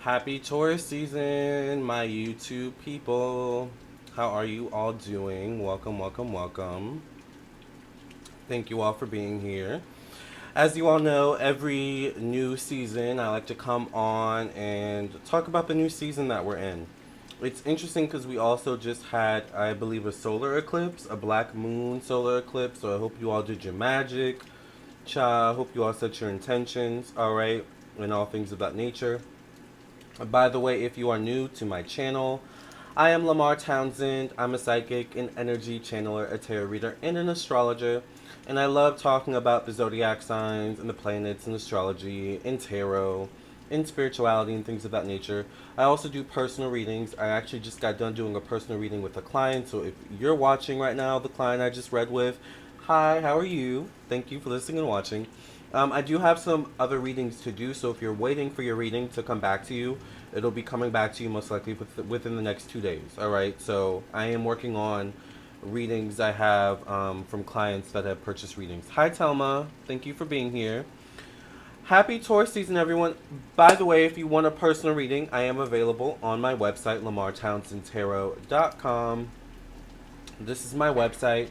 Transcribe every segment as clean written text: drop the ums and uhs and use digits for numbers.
Happy Taurus season, my YouTube people. How are you all doing? Welcome, welcome, welcome. Thank you all for being here. As you all know, every new season I like to come on and talk about the new season that we're in. It's interesting because we also just had, I believe, a solar eclipse, a black moon solar eclipse. So I hope you all did your magic. Cha, hope you all set your intentions, all right, and all things of that nature. By the way, if you are new to my channel, I am Lamarr Townsend. I'm a psychic, an energy channeler, a tarot reader, and an astrologer. And I love talking about the zodiac signs and the planets and astrology and tarot and spirituality and things of that nature. I also do personal readings. I actually just got done doing a personal reading with a client. So if you're watching right now, the client I just read with, hi, how are you? Thank you for listening and watching. I do have some other readings to do, so if you're waiting for your reading to come back to you, it'll be coming back to you most likely within the next 2 days. All right, so I am working on readings I have from clients that have purchased readings. Hi, Telma. Thank you for being here. Happy Taurus season, everyone. By the way, if you want a personal reading, I am available on my website, lamarrtownsendtarot.com. This is my website.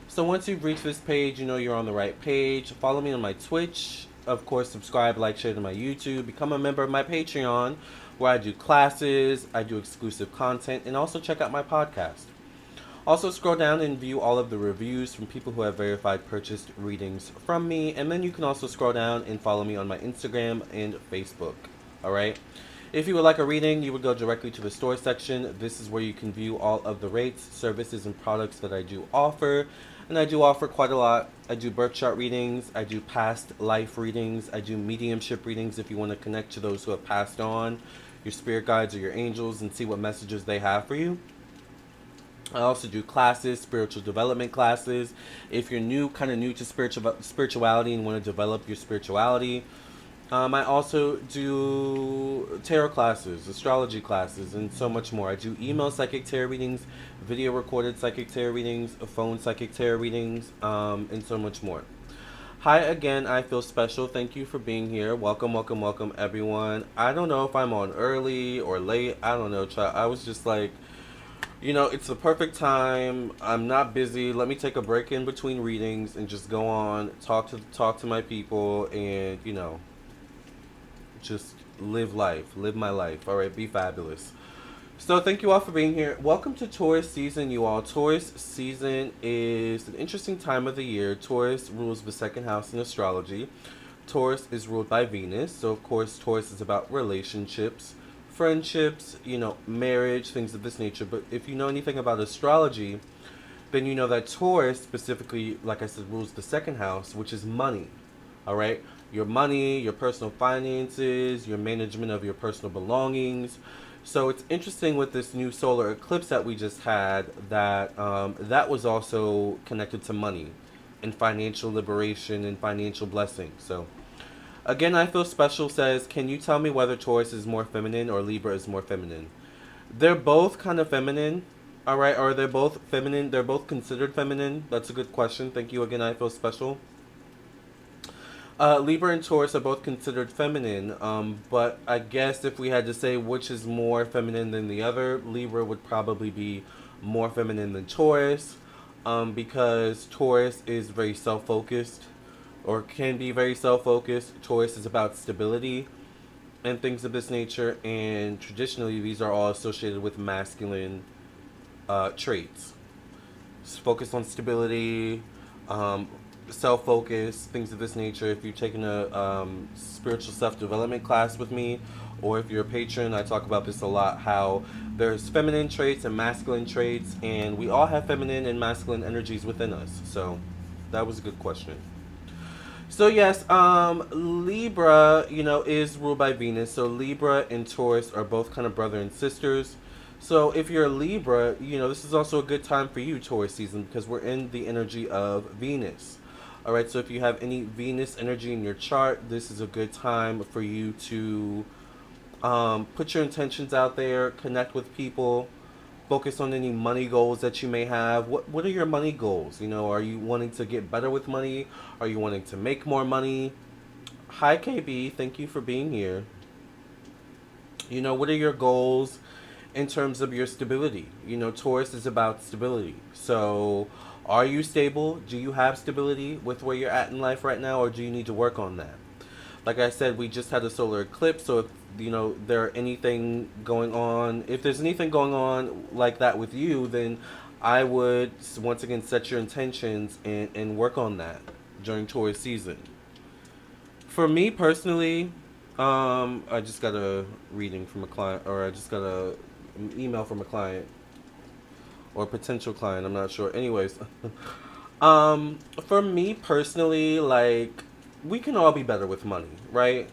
So once you've reached this page, you know you're on the right page. Follow me on my Twitch. Of course, subscribe, like, share to my YouTube. Become a member of my Patreon, where I do classes, I do exclusive content, and also check out my podcast. Also, scroll down and view all of the reviews from people who have verified purchased readings from me. And then you can also scroll down and follow me on my Instagram and Facebook. Alright? If you would like a reading, you would go directly to the store section. This is where you can view all of the rates, services, and products that I do offer. And I do offer quite a lot. I do birth chart readings. I do past life readings. I do mediumship readings if you want to connect to those who have passed on, your spirit guides or your angels, and see what messages they have for you. I also do classes, spiritual development classes. If you're kind of new to spirituality and want to develop your spirituality. I also do tarot classes, astrology classes, and so much more. I do email psychic tarot readings, video recorded psychic tarot readings, phone psychic tarot readings, and so much more. Hi again, I feel special. Thank you for being here. Welcome, welcome, welcome, everyone. I don't know if I'm on early or late. I don't know, child. I was just like, it's the perfect time. I'm not busy. Let me take a break in between readings and just go on, talk to my people, and just live my life. All right, be fabulous. So thank you all for being here. Welcome to Taurus season, you all. Taurus season is an interesting time of the year. Taurus rules the second house in astrology. Taurus is ruled by Venus, so of course Taurus is about relationships, friendships, marriage, things of this nature. But if you know anything about astrology, then you know that Taurus specifically, like I said, rules the second house, which is money. All right, your money, your personal finances, your management of your personal belongings. So it's interesting with this new solar eclipse that we just had that that was also connected to money and financial liberation and financial blessings. So again, I feel special says, can you tell me whether Taurus is more feminine or Libra is more feminine? They're both kind of feminine. All right, or they're both feminine. They're both considered feminine. That's a good question. Thank you again. I feel special. Libra and Taurus are both considered feminine, but I guess if we had to say which is more feminine than the other, Libra would probably be more feminine than Taurus, because Taurus is very self-focused, or can be very self-focused. Taurus is about stability and things of this nature, and traditionally these are all associated with masculine traits. Focus on stability, self-focus, things of this nature. If you've taken a spiritual self-development class with me, or if you're a patron, I talk about this a lot, how there's feminine traits and masculine traits, and we all have feminine and masculine energies within us. So that was a good question. So yes, Libra, is ruled by Venus. So Libra and Taurus are both kind of brother and sisters. So if you're a Libra, this is also a good time for you, Taurus season, because we're in the energy of Venus. All right, so if you have any Venus energy in your chart, this is a good time for you to put your intentions out there, connect with people, focus on any money goals that you may have. What are your money goals? Are you wanting to get better with money? Are you wanting to make more money? Hi, KB. Thank you for being here. You know, what are your goals in terms of your stability? You know, Taurus is about stability. So, are you stable? Do you have stability with where you're at in life right now, or do you need to work on that? Like I said, we just had a solar eclipse, so if you know there anything going on, if there's anything going on like that with you, then I would once again set your intentions and work on that during Taurus season. For me personally, I just got a reading from a client, or I just got an email from a client or potential client. I'm not sure. Anyways, for me personally, like we can all be better with money, right?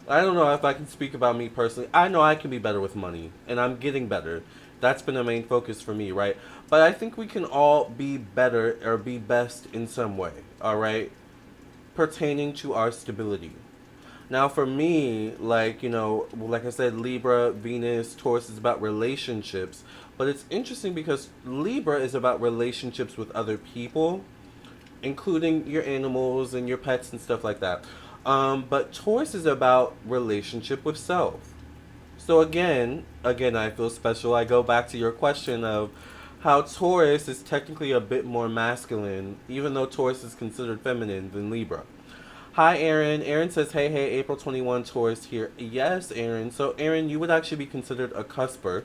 I don't know if I can speak about me personally. I know I can be better with money, and I'm getting better. That's been a main focus for me, right? But I think we can all be better or be best in some way, all right? Pertaining to our stability. Now, for me, like, you know, like I said, Libra, Venus, Taurus is about relationships. But it's interesting because Libra is about relationships with other people, including your animals and your pets and stuff like that. But Taurus is about relationship with self. So again, I feel special. I go back to your question of how Taurus is technically a bit more masculine, even though Taurus is considered feminine than Libra. Hi, Aaron. Aaron says, hey, April 21, Taurus here. Yes, Aaron. So, Aaron, you would actually be considered a cusper.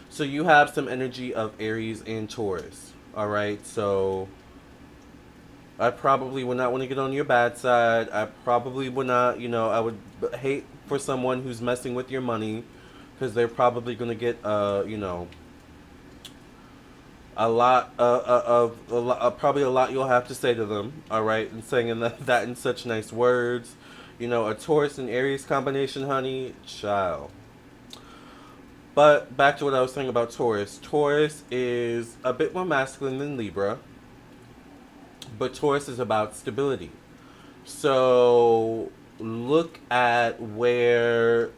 So, you have some energy of Aries and Taurus. All right. So, I probably would not want to get on your bad side. I probably would not, you know, I would hate for someone who's messing with your money because they're probably going to get, you know, a lot probably a lot you'll have to say to them, all right, and saying that in such nice words. You know, a Taurus and Aries combination, honey, child. But back to what I was saying about Taurus. Taurus is a bit more masculine than Libra, but Taurus is about stability. So look at where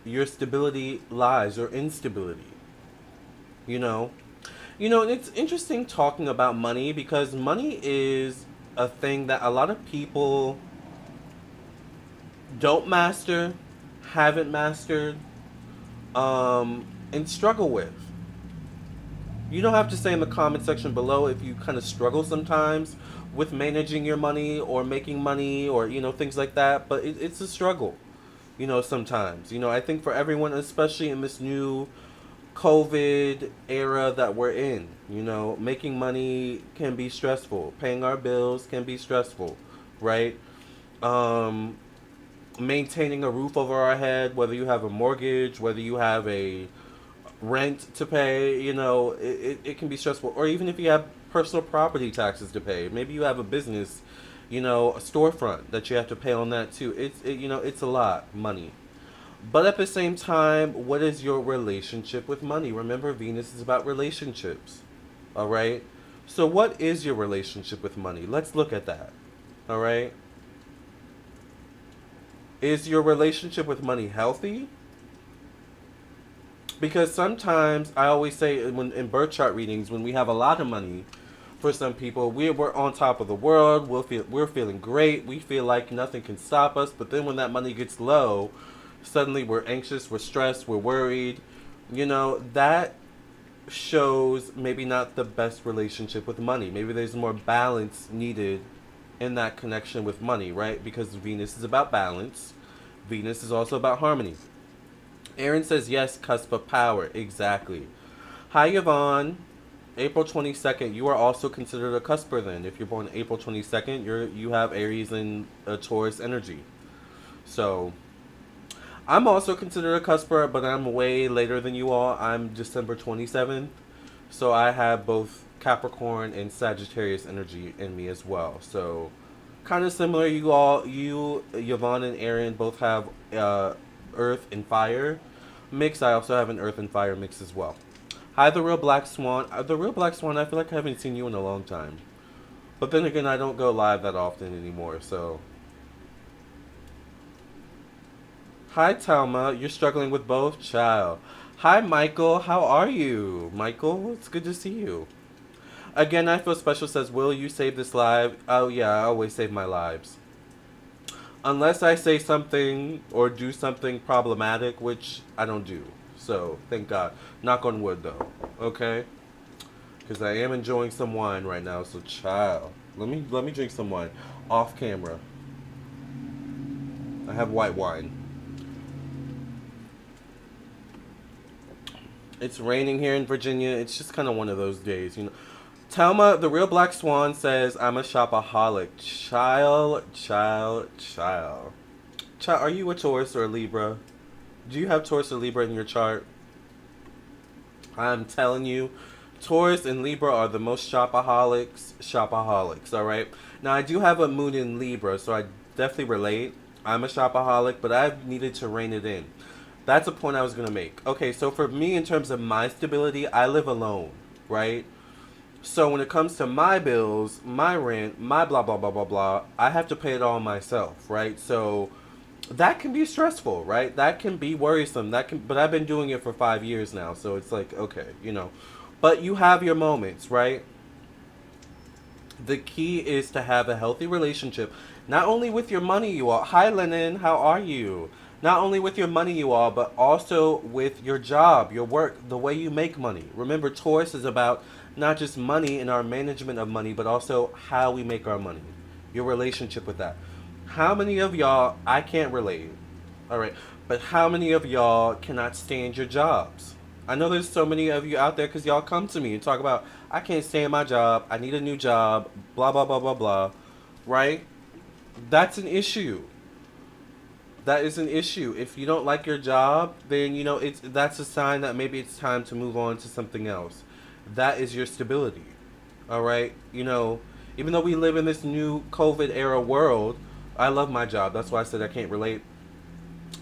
your stability lies, or instability. You know, and it's interesting talking about money because money is a thing that a lot of people don't master, haven't mastered, and struggle with. You don't have to say in the comment section below if you kind of struggle sometimes with managing your money or making money or, you know, things like that. But it's a struggle, you know, sometimes. You know, I think for everyone, especially in this new COVID era that we're in, you know, making money can be stressful. Paying our bills can be stressful, right? Maintaining a roof over our head, whether you have a mortgage, whether you have a rent to pay, you know, it can be stressful. Or even if you have personal property taxes to pay, maybe you have a business, you know, a storefront that you have to pay on that too. You know, it's a lot, money. But at the same time, what is your relationship with money? Remember, Venus is about relationships. All right? So, what is your relationship with money? Let's look at that. All right? Is your relationship with money healthy? Because sometimes, I always say when in birth chart readings, when we have a lot of money, for some people, we're on top of the world. We're feeling great. We feel like nothing can stop us. But then when that money gets low, suddenly we're anxious, we're stressed, we're worried. You know, that shows maybe not the best relationship with money. Maybe there's more balance needed in that connection with money, right? Because Venus is about balance. Venus is also about harmony. Aaron says, yes, cusp of power. Exactly. Hi, Yvonne. April 22nd, you are also considered a cusper then. If you're born April 22nd, you have Aries and Taurus energy. So, I'm also considered a cusper, but I'm way later than you all. I'm December 27th. So I have both Capricorn and Sagittarius energy in me as well. So kind of similar. You, Yvonne and Aaron both have Earth and Fire mix. I also have an Earth and Fire mix as well. Hi, The Real Black Swan. The Real Black Swan, I feel like I haven't seen you in a long time. But then again, I don't go live that often anymore, so... Hi, Talma. You're struggling with both? Child. Hi, Michael. How are you? Michael, it's good to see you. Again, I Feel Special says, will you save this live? Oh, yeah, I always save my lives. Unless I say something or do something problematic, which I don't do. So, thank God. Knock on wood, though. Okay? Because I am enjoying some wine right now, so child. Let me drink some wine. Off camera. I have white wine. It's raining here in Virginia. It's just kind of one of those days, you know. Telma, the real Black Swan, says, I'm a shopaholic. Child. Are you a Taurus or a Libra? Do you have Taurus or Libra in your chart? I'm telling you, Taurus and Libra are the most shopaholics, alright? Now, I do have a moon in Libra, so I definitely relate. I'm a shopaholic, but I've needed to rein it in. That's a point I was going to make. Okay, so for me, in terms of my stability, I live alone, right? So when it comes to my bills, my rent, my blah, blah, blah, blah, blah, I have to pay it all myself, right? So that can be stressful, right? That can be worrisome. But I've been doing it for 5 years now, so it's like, okay, you know. But you have your moments, right? The key is to have a healthy relationship, not only with your money, you all. Hi, Lennon, how are you? Not only with your money, you all, but also with your job, your work, the way you make money. Remember, Taurus is about not just money and our management of money, but also how we make our money. Your relationship with that. How many of y'all, I can't relate, all right, but how many of y'all cannot stand your jobs? I know there's so many of you out there because y'all come to me and talk about, I can't stand my job, I need a new job, blah, blah, blah, blah, blah, right? That's an issue. That is an issue. If you don't like your job, then, you know, that's a sign that maybe it's time to move on to something else. That is your stability, all right? You know, even though we live in this new COVID era world, I love my job. That's why I said I can't relate.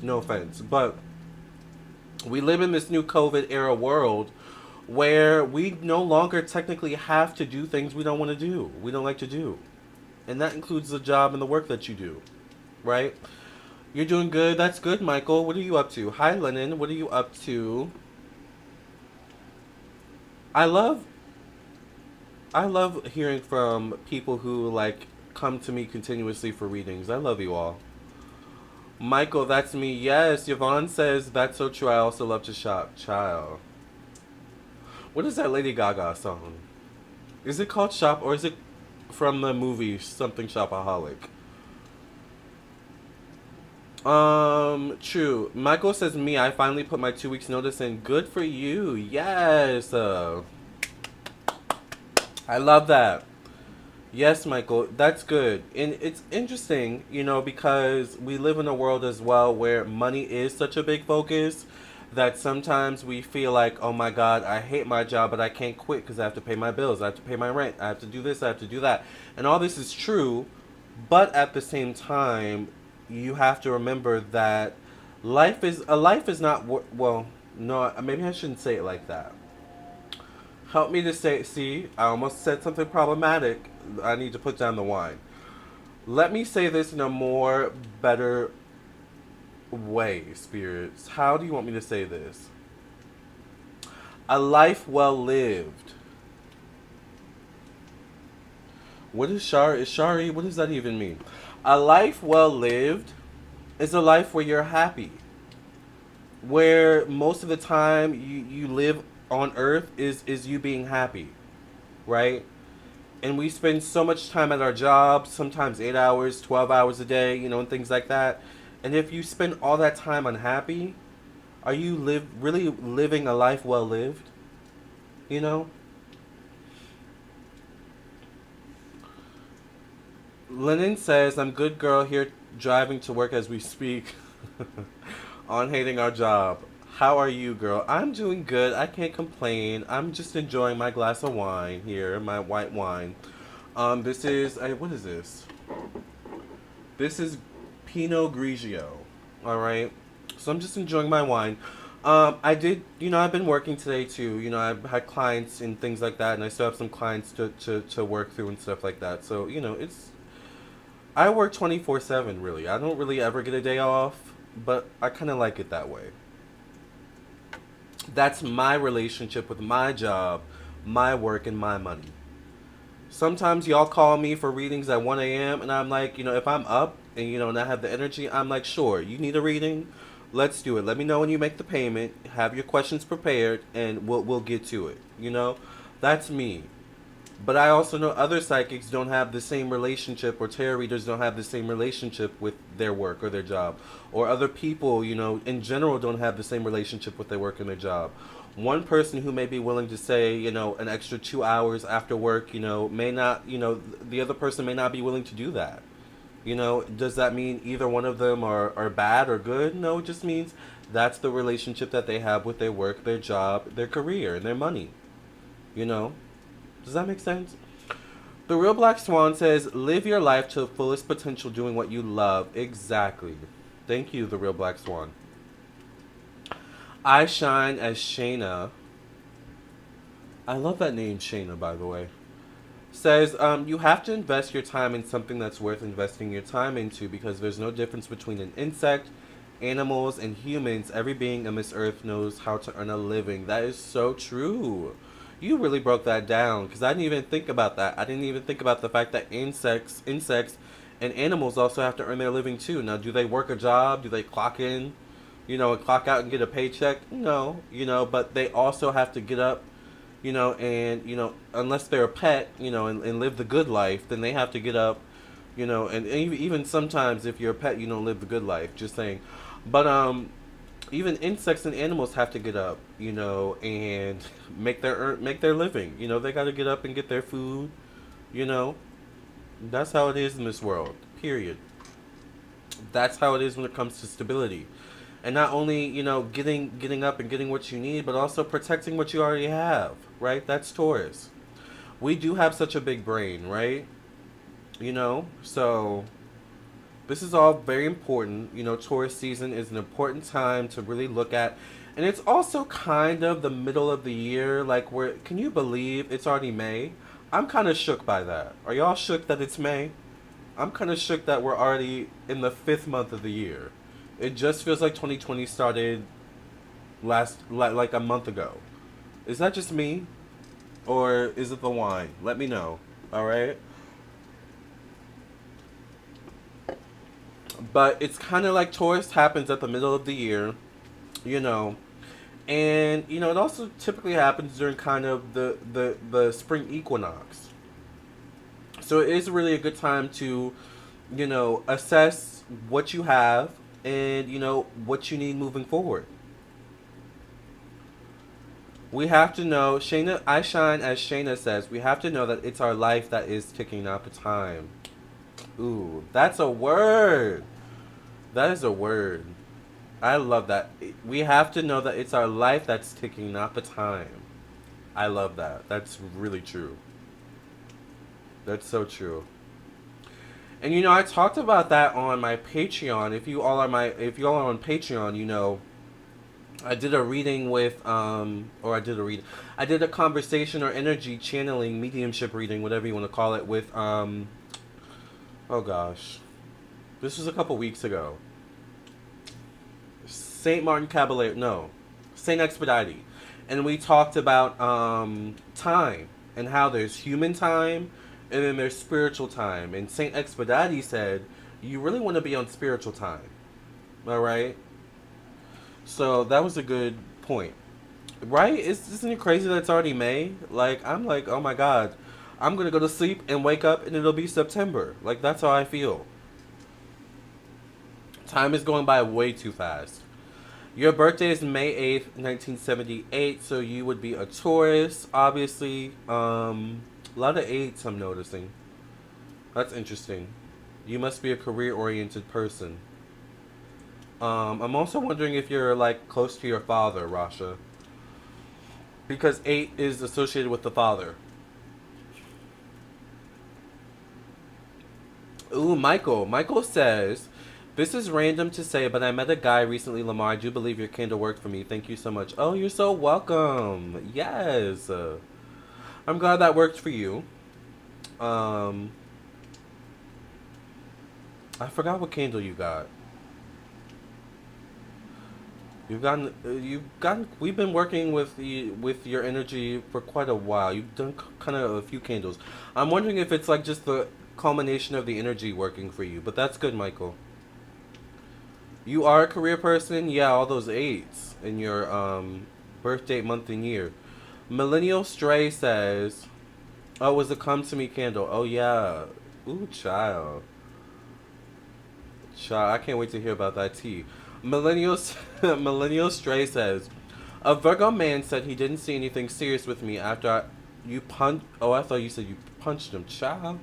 No offense. But we live in this new COVID era world where we no longer technically have to do things we don't want to do. We don't like to do. And that includes the job and the work that you do, right? You're doing good. That's good, Michael. What are you up to? Hi, Lennon. What are you up to? I love hearing from people who like come to me continuously for readings. I love you all. Michael, that's me. Yes, Yvonne says that's so true. I also love to shop. Child. What is that Lady Gaga song? Is it called Shop or is it from the movie something Shopaholic? True. Michael says me, I finally put my 2 weeks notice in. Good for you. Yes. I love that. Yes, Michael, that's good. And it's interesting, you know, because we live in a world as well where money is such a big focus that sometimes we feel like, oh my God, I hate my job, but I can't quit because I have to pay my bills. I have to pay my rent. I have to do this. I have to do that. And all this is true. But at the same time, you have to remember that life is not, well, no, maybe I shouldn't say it like that. Help me to say, see, I almost said something problematic. I need to put down the wine. Let me say this in a more better way, spirits. How do you want me to say this? A life well lived. What is Shari? What does that even mean? A life well lived is a life where you're happy. Where most of the time you live on earth is you being happy, right? And we spend so much time at our jobs, sometimes 8 hours, 12 hours a day, you know, and things like that. And if you spend all that time unhappy, are you really living a life well lived? You know? Lennon says, I'm good girl here driving to work as we speak on hating our job. How are you, girl? I'm doing good. I can't complain. I'm just enjoying my glass of wine here, my white wine. This is, what is this? This is Pinot Grigio, all right? So I'm just enjoying my wine. I did, you know, I've been working today too. You know, I've had clients and things like that, and I still have some clients to work through and stuff like that. So, you know, I work 24/7, really. I don't really ever get a day off, but I kind of like it that way. That's my relationship with my job, my work, and my money. Sometimes y'all call me for readings at 1 a.m. and I'm like, you know, if I'm up and not have the energy, I'm like, sure, you need a reading, let's do it. Let me know when you make the payment. Have your questions prepared, and we'll get to it. That's me. But I also know other psychics don't have the same relationship, or tarot readers don't have the same relationship with their work or their job. Or other people, in general don't have the same relationship with their work and their job. One person who may be willing to say, an extra 2 hours after work, may not, the other person may not be willing to do that. Does that mean either one of them are bad or good? No, it just means that's the relationship that they have with their work, their job, their career, and their money. Does that make sense? The Real Black Swan says, live your life to the fullest potential doing what you love. Exactly. Thank you, The Real Black Swan. I Shine as Shayna. I love that name, Shayna, by the way. Says, you have to invest your time in something that's worth investing your time into, because there's no difference between an insect, animals, and humans. Every being on this earth knows how to earn a living. That is so true. You really broke that down, because I didn't even think about that. I didn't even think about the fact that insects and animals also have to earn their living too. Now, do they work a job? Do they clock in, and clock out and get a paycheck? No, but they also have to get up, and, unless they're a pet, and live the good life, then they have to get up, and even sometimes if you're a pet, you don't live the good life, just saying. But, even insects and animals have to get up, and make their living. They got to get up and get their food. That's how it is in this world. Period. That's how it is when it comes to stability, and not only getting up and getting what you need, but also protecting what you already have. Right? That's Taurus. We do have such a big brain, right? So. This is all very important. Taurus season is an important time to really look at. And it's also kind of the middle of the year. Like, can you believe it's already May? I'm kind of shook by that. Are y'all shook that it's May? I'm kind of shook that we're already in the 5th month of the year. It just feels like 2020 started like a month ago. Is that just me? Or is it the wine? Let me know. All right? But it's kind of like Taurus happens at the middle of the year, and it also typically happens during kind of the spring equinox. So it is really a good time to, assess what you have and what you need moving forward. We have to know, Shayna, I Shine as Shayna says, we have to know that it's our life that is ticking, not the time. Ooh, that's a word. That is a word. I love that. We have to know that it's our life that's ticking, not the time. I love that. That's really true. That's so true. And I talked about that on my Patreon. If you all are on Patreon, I did a reading with I did a conversation or energy channeling, mediumship reading, whatever you want to call it, with oh gosh. This was a couple weeks ago. St. Expedite. And we talked about time and how there's human time and then there's spiritual time. And St. Expedite said, you really want to be on spiritual time. All right? So that was a good point. Right? Isn't it crazy that it's already May? Like, I'm like, oh my God. I'm going to go to sleep and wake up and it'll be September. Like, that's how I feel. Time is going by way too fast. Your birthday is May 8th, 1978, so you would be a Taurus, obviously. A lot of 8s I'm noticing. That's interesting. You must be a career-oriented person. I'm also wondering if you're, like, close to your father, Rasha. Because 8 is associated with the father. Ooh, Michael. Michael says, this is random to say, but I met a guy recently, Lamarr. I do believe your candle worked for me. Thank you so much. Oh, you're so welcome. Yes. I'm glad that worked for you. I forgot what candle you got. We've been working with your energy for quite a while. You've done kind of a few candles. I'm wondering if it's like just the culmination of the energy working for you. But that's good, Michael. You are a career person? Yeah, all those eights in your birth date, month, and year. Millennial Stray says, oh, it was a come to me candle. Oh, yeah. Ooh, child. Child, I can't wait to hear about that tea. Millennial Stray says, a Virgo man said he didn't see anything serious with me after you punched. Oh, I thought you said you punched him, child.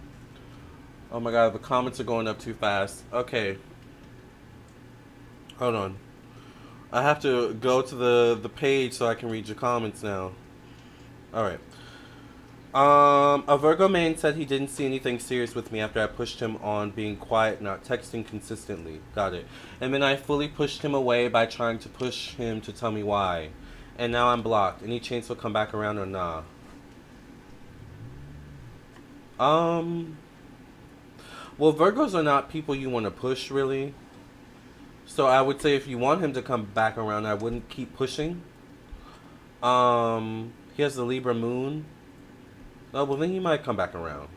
Oh my god, the comments are going up too fast. Okay. Hold on. I have to go to the page so I can read your comments now. Alright. A Virgo man said he didn't see anything serious with me after I pushed him on being quiet, not texting consistently. Got it. And then I fully pushed him away by trying to push him to tell me why. And now I'm blocked. Any chance he'll come back around or nah? Well, Virgos are not people you want to push, really. So I would say if you want him to come back around, I wouldn't keep pushing. He has the Libra moon. Oh, well, then he might come back around.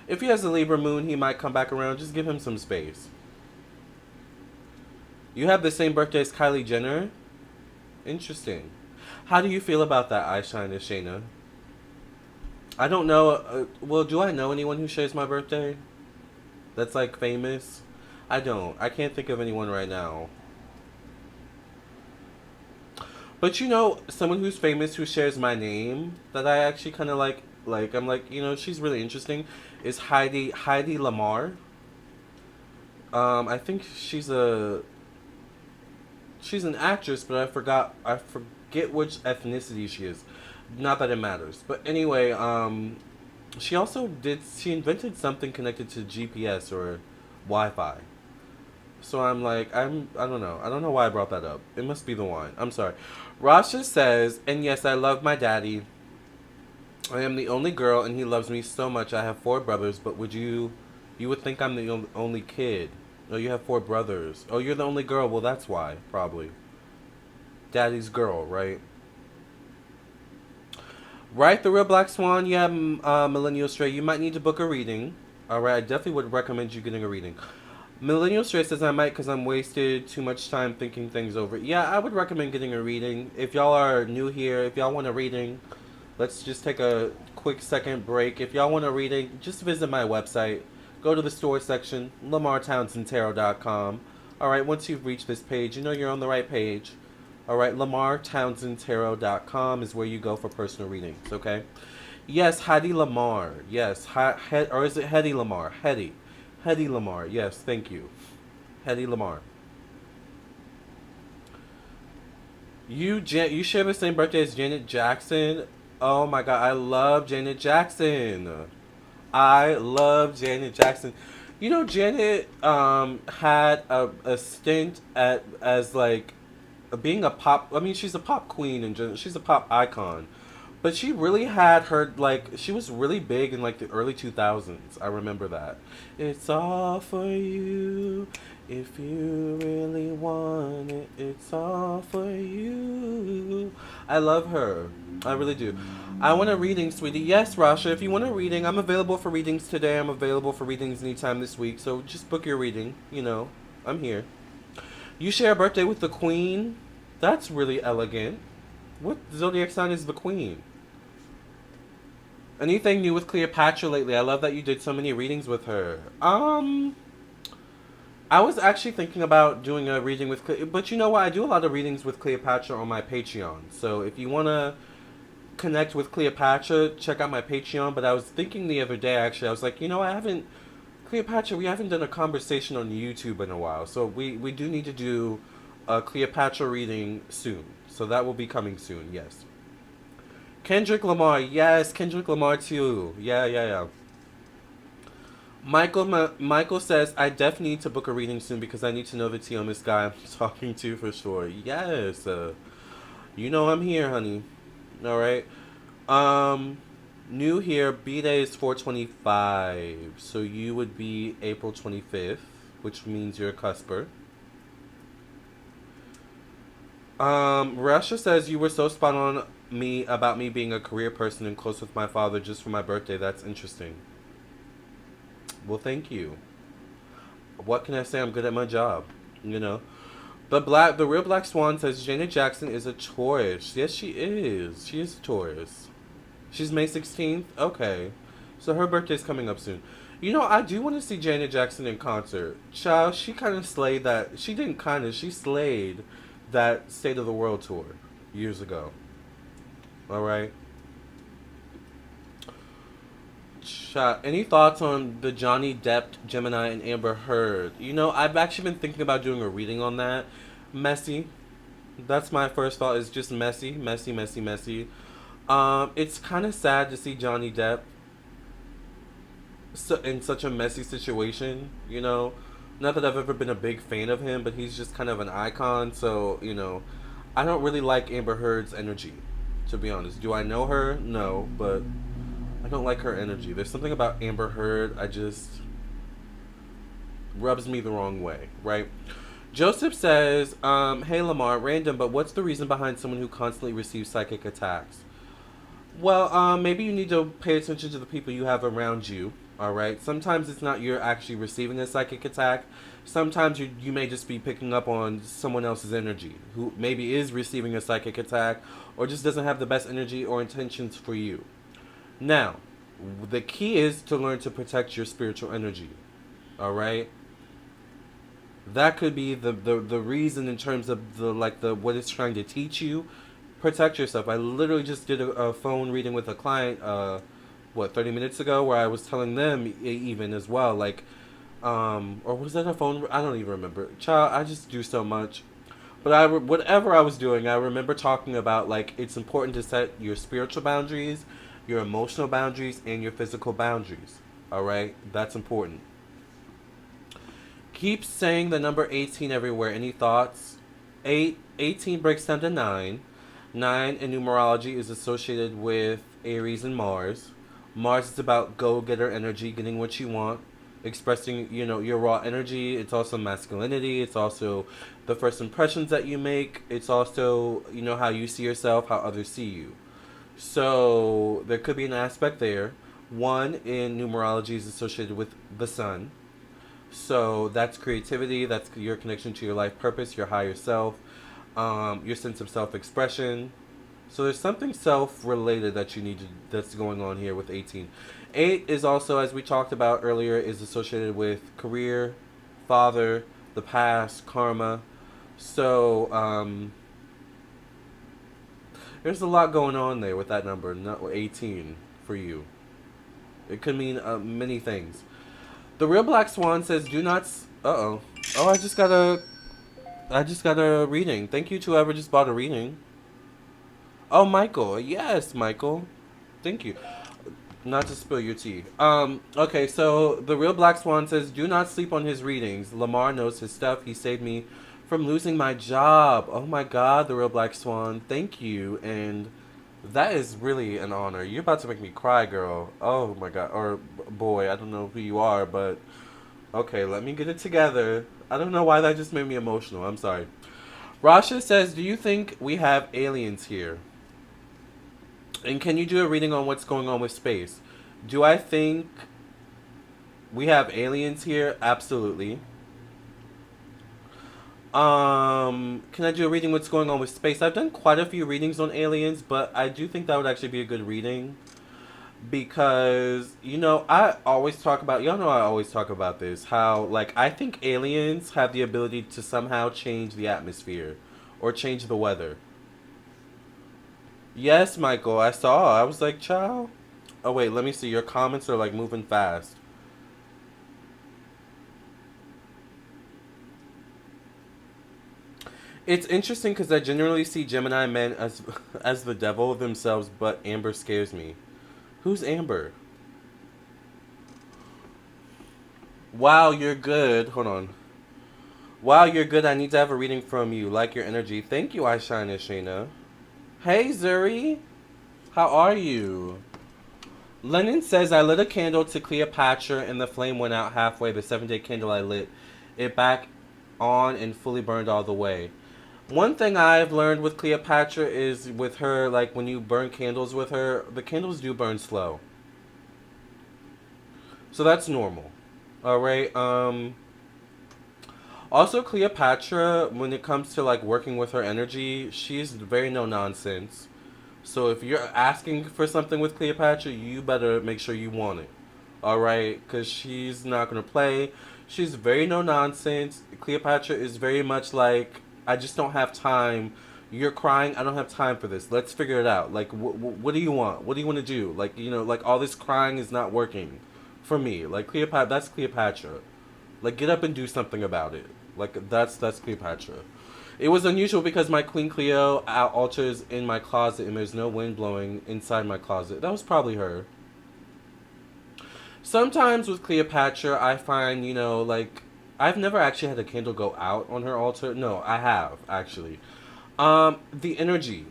If he has the Libra moon, he might come back around. Just give him some space. You have the same birthday as Kylie Jenner? Interesting. How do you feel about that, Eyeshine Shayna? I don't know. Well, do I know anyone who shares my birthday? That's, like, famous? I don't. I can't think of anyone right now. But, you know, someone who's famous who shares my name that I actually kind of like, I'm like, you know, she's really interesting, is Heidi Lamarr. I think she's an actress, but I forget which ethnicity she is. Not that it matters. But anyway, she invented something connected to GPS or Wi-Fi. So I'm like, I don't know. I don't know why I brought that up. It must be the wine. I'm sorry. Rasha says, and yes, I love my daddy. I am the only girl, and he loves me so much. I have 4 brothers, but you would think I'm the only kid. Oh, you have 4 brothers. Oh, you're the only girl. Well, that's why, probably. Daddy's girl, right? Right, the real Black Swan. Yeah, Millennial Stray. You might need to book a reading. All right, I definitely would recommend you getting a reading. Millennial Stray says I might because I'm wasted too much time thinking things over. Yeah, I would recommend getting a reading. If y'all are new here, if y'all want a reading, let's just take a quick second break. If y'all want a reading, just visit my website. Go to the store section, LamarrTownsendTarot.com. Alright, once you've reached this page, you know you're on the right page. Alright, LamarrTownsendTarot.com is where you go for personal readings, okay? Yes, Heidi Lamarr. Yes, or is it Hedy Lamarr? Hedy Lamarr. Yes, thank you. Hedy Lamarr. You share the same birthday as Janet Jackson? Oh my god, I love Janet Jackson. I love Janet Jackson. You know, Janet had a stint as like being a pop. I mean, she's a pop queen and she's a pop icon, but she really had her like she was really big in like the early 2000s. I remember that. It's all for you. If you really want it, it's all for you. I love her. I really do. I want a reading, sweetie. Yes, Rasha, if you want a reading, I'm available for readings today. I'm available for readings anytime this week. So just book your reading. You know, I'm here. You share a birthday with the Queen? That's really elegant. What zodiac sign is the Queen? Anything new with Cleopatra lately? I love that you did so many readings with her. I was actually thinking about doing a reading with but you know what? I do a lot of readings with Cleopatra on my Patreon. So if you want to connect with Cleopatra, check out my Patreon. But I was thinking the other day, actually, I was like, you know, Cleopatra, we haven't done a conversation on YouTube in a while. So we do need to do a Cleopatra reading soon. So that will be coming soon, yes. Kendrick Lamar, yes, Kendrick Lamar too. Yeah. Michael says, I definitely need to book a reading soon because I need to know the tea on this guy I'm talking to for sure. Yes. You know I'm here, honey. Alright. New here, B-Day is 4/25. So you would be April 25th, which means you're a cusper. Russia says, you were so spot on about me being a career person and close with my father just for my birthday. That's interesting. Well, thank you. What can I say? I'm good at my job. You know. The real Black Swan says Janet Jackson is a Taurus. Yes, she is. She is a Taurus. She's May 16th? Okay. So her birthday's coming up soon. You know, I do want to see Janet Jackson in concert. Child, she kind of slayed that. She didn't kind of. She slayed that State of the World tour years ago. Alright? Any thoughts on the Johnny Depp, Gemini, and Amber Heard? You know, I've actually been thinking about doing a reading on that. Messy. That's my first thought. Is just messy, messy, messy, messy. It's kind of sad to see Johnny Depp in such a messy situation. You know, not that I've ever been a big fan of him, but he's just kind of an icon. So you know, I don't really like Amber Heard's energy, to be honest. Do I know her? No, but I don't like her energy. There's something about Amber Heard I just rubs me the wrong way, right? Joseph says, hey Lamarr, random, but what's the reason behind someone who constantly receives psychic attacks? Well, maybe you need to pay attention to the people you have around you, alright? Sometimes it's not you're actually receiving a psychic attack. Sometimes you may just be picking up on someone else's energy who maybe is receiving a psychic attack or just doesn't have the best energy or intentions for you. Now, the key is to learn to protect your spiritual energy, alright? That could be the reason in terms of the what it's trying to teach you. Protect yourself. I literally just did a phone reading with a client 30 minutes ago, where I was telling them even as well, like or was that a phone? I don't even remember. Child, I just do so much. But whatever I was doing, I remember talking about like it's important to set your spiritual boundaries, your emotional boundaries, and your physical boundaries. All right? That's important. Keep saying the number 18 everywhere. Any thoughts? 18 breaks down to 9. 9 in numerology is associated with Aries and Mars. Mars is about go-getter energy, getting what you want, expressing, you know, your raw energy. It's also masculinity. It's also the first impressions that you make. It's also, you know, how you see yourself, how others see you. So there could be an aspect there. 1 in numerology is associated with the sun. So that's creativity, that's your connection to your life purpose, your higher self, your sense of self-expression. So there's something self-related that that's going on here with 18. 8 is also, as we talked about earlier, is associated with career, father, the past, karma. So there's a lot going on there with that number, not 18 for you. It could mean many things. The real Black Swan says, "Do not." Oh, I just got a reading. Thank you to whoever just bought a reading. Oh, Michael. Yes, Michael. Thank you. Not to spill your tea. Okay, so the real Black Swan says, "Do not sleep on his readings. Lamarr knows his stuff. He saved me from losing my job." Oh my God, the real Black Swan. Thank you, and that is really an honor. You're about to make me cry, girl. Oh my God. Or boy, I don't know who you are, but okay, let me get it together. I don't know why that just made me emotional. I'm sorry. Rasha says, do you think we have aliens here? And can you do a reading on what's going on with space? Do I think we have aliens here? Absolutely. Can I do a reading what's going on with space? I've done quite a few readings on aliens, but I do think that would actually be a good reading. Because, you know, I always talk about, y'all know I always talk about this, how, like, I think aliens have the ability to somehow change the atmosphere or change the weather. Yes, Michael, I saw. I was like, child. Oh, wait, let me see. Your comments are, like, moving fast. It's interesting because I generally see Gemini men as the devil themselves, but Amber scares me. Who's Amber? Wow, you're good. Hold on. Wow, you're good. I need to have a reading from you. Like your energy. Thank you, Aishana Shayna. Hey, Zuri. How are you? Lennon says, I lit a candle to Cleopatra and the flame went out halfway. The 7-day candle I lit it back on and fully burned all the way. One thing I've learned with Cleopatra is with her, like when you burn candles with her, the candles do burn slow. So that's normal. All right. Also, Cleopatra, when it comes to like working with her energy, she's very no nonsense. So if you're asking for something with Cleopatra, you better make sure you want it. All right, because she's not gonna play. She's very no nonsense. Cleopatra is very much like, I just don't have time. You're crying. I don't have time for this. Let's figure it out. Like, what do you want? What do you want to do? Like, like all this crying is not working for me. Like Cleopatra, that's Cleopatra. Like, get up and do something about it. Like, that's Cleopatra. It was unusual because my Queen Cleo altar is in my closet and there's no wind blowing inside my closet. That was probably her. Sometimes with Cleopatra, I find, like, I've never actually had a candle go out on her altar. No, I have, actually. The energy.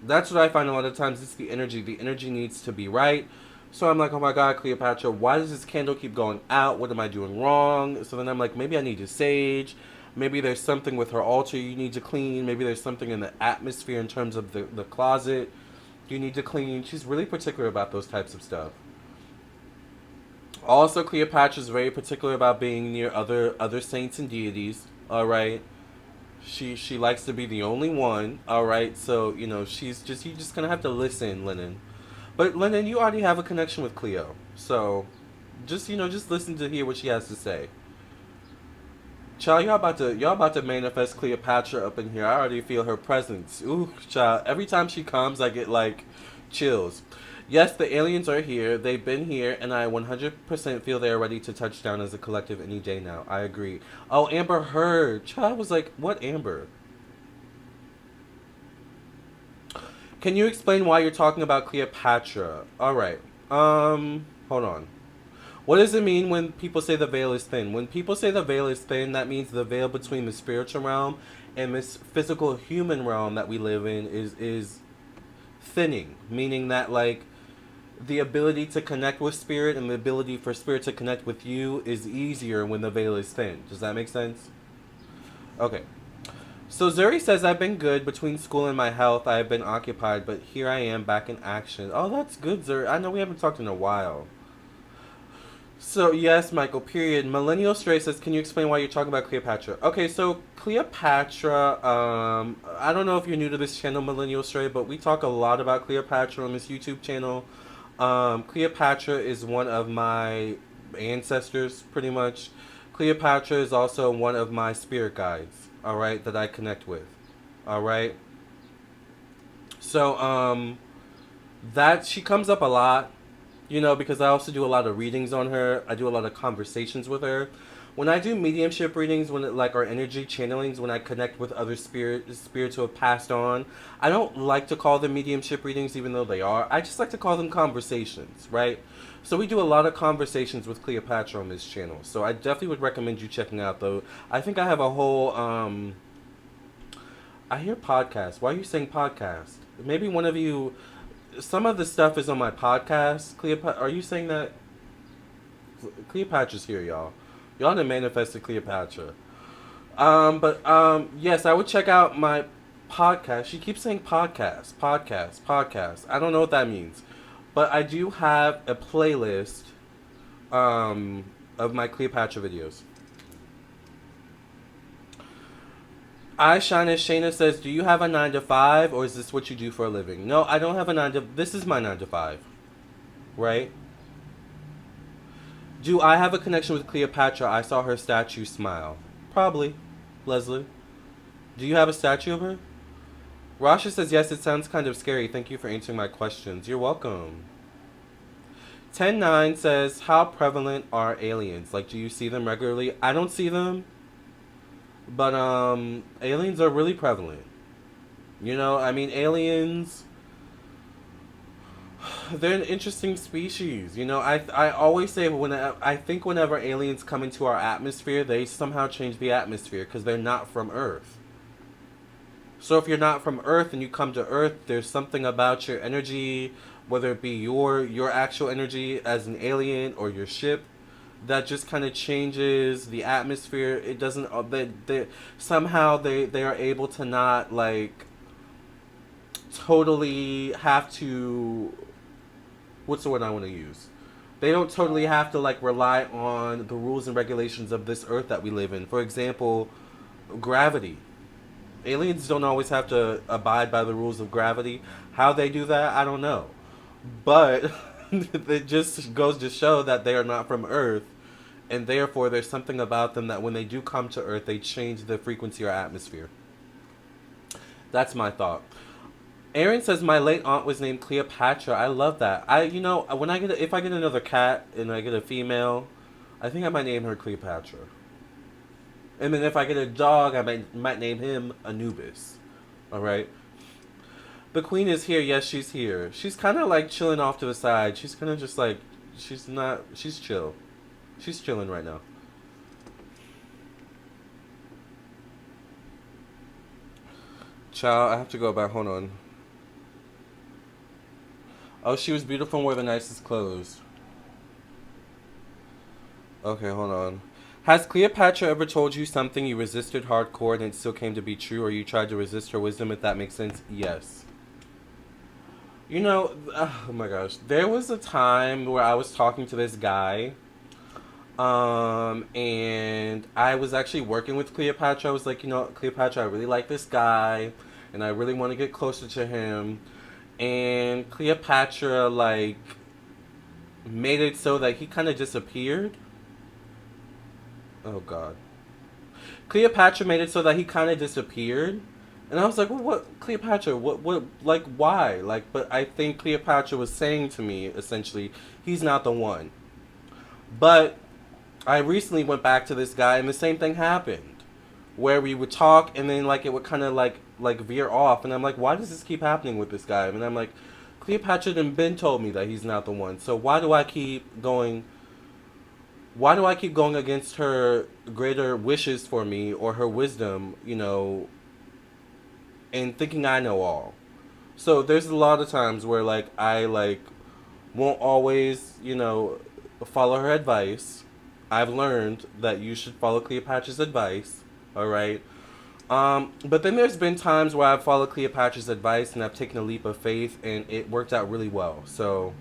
That's what I find a lot of times. It's the energy. The energy needs to be right. So I'm like, oh my God, Cleopatra, why does this candle keep going out? What am I doing wrong? So then I'm like, maybe I need to sage. Maybe there's something with her altar you need to clean. Maybe there's something in the atmosphere in terms of the closet you need to clean. She's really particular about those types of stuff. Also, Cleopatra is very particular about being near other saints and deities. All right, she likes to be the only one. All right, so she's just you just gonna have to listen, Lennon. But Lennon, you already have a connection with Cleo, so just listen to hear what she has to say. Child, y'all about to manifest Cleopatra up in here. I already feel her presence. Ooh, child. Every time she comes, I get like chills. Yes, the aliens are here. They've been here, and I 100% feel they are ready to touch down as a collective any day now. I agree. Oh, Amber Heard. Child was like, what Amber? Can you explain why you're talking about Cleopatra? All right. Hold on. What does it mean when people say the veil is thin? When people say the veil is thin, that means the veil between the spiritual realm and this physical human realm that we live in is thinning, meaning that like the ability to connect with spirit and the ability for spirit to connect with you is easier when the veil is thin. Does that make sense? Okay. So Zuri says, I've been good between school and my health. I have been occupied, but here I am back in action. Oh, that's good, Zuri. I know we haven't talked in a while. So, yes, Michael, period. Millennial Stray says, can you explain why you're talking about Cleopatra? Okay, so Cleopatra, I don't know if you're new to this channel, Millennial Stray, but we talk a lot about Cleopatra on this YouTube channel. Cleopatra is one of my ancestors, pretty much. Cleopatra is also one of my spirit guides, all right, that I connect with, all right? So, that, she comes up a lot. Because I also do a lot of readings on her. I do a lot of conversations with her. When I do mediumship readings, when our energy channelings, when I connect with other spirits who have passed on, I don't like to call them mediumship readings, even though they are. I just like to call them conversations, right? So we do a lot of conversations with Cleopatra on this channel. So I definitely would recommend you checking out, though. I think I have a whole, I hear podcast. Why are you saying podcast? Maybe one of you... Some of the stuff is on my podcast. Cleopatra, are you saying that? Cleopatra's here, y'all. Y'all done manifested Cleopatra. Yes, I would check out my podcast. She keeps saying podcast. I don't know what that means. But I do have a playlist, of my Cleopatra videos. I Shina Shayna says, do you have a 9 to 5 or is this what you do for a living? No, I don't have a 9 to... This is my 9 to 5. Right? Do I have a connection with Cleopatra? I saw her statue smile. Probably. Leslie. Do you have a statue of her? Rasha says, yes, it sounds kind of scary. Thank you for answering my questions. You're welcome. 10-9 says, how prevalent are aliens? Like, do you see them regularly? I don't see them. But, aliens are really prevalent. Aliens, they're an interesting species. I always say I think whenever aliens come into our atmosphere, they somehow change the atmosphere because they're not from Earth. So if you're not from Earth and you come to Earth, there's something about your energy, whether it be your actual energy as an alien or your ship, that just kind of changes the atmosphere. It doesn't. Somehow they are able to not like totally have to. What's the word I want to use? They don't totally have to like rely on the rules and regulations of this earth that we live in. For example, gravity. Aliens don't always have to abide by the rules of gravity. How they do that, I don't know. But it just goes to show that they are not from Earth, and therefore there's something about them that when they do come to Earth, they change the frequency or atmosphere. That's my thought. Aaron says my late aunt was named Cleopatra. I love that. When if I get another cat and I get a female, I think I might name her Cleopatra. And then if I get a dog, I might name him Anubis. All right. The queen is here. Yes, she's here. She's kind of like chilling off to the side. She's kind of just like, she's chill. She's chilling right now. Child, I have to go back. Hold on. Oh, she was beautiful and wore the nicest clothes. Okay, hold on. Has Cleopatra ever told you something you resisted hardcore and it still came to be true, or you tried to resist her wisdom, if that makes sense? Yes. Oh my gosh. There was a time where I was talking to this guy, and I was actually working with Cleopatra. I was like, Cleopatra, I really like this guy, and I really want to get closer to him. And Cleopatra, like, made it so that he kind of disappeared. Oh, God. Cleopatra made it so that he kind of disappeared. And I was like, well, what, Cleopatra, like, why? Like, but I think Cleopatra was saying to me, essentially, he's not the one. But I recently went back to this guy, and the same thing happened. Where we would talk, and then, like, it would kind of, like veer off. And I'm like, why does this keep happening with this guy? And I'm like, Cleopatra and Ben told me that he's not the one. So why do I keep going against her greater wishes for me, or her wisdom, and thinking I know all? So there's a lot of times where, like, I, like, won't always, follow her advice. I've learned that you should follow Cleopatra's advice, all right? But then there's been times where I've followed Cleopatra's advice and I've taken a leap of faith, and it worked out really well. So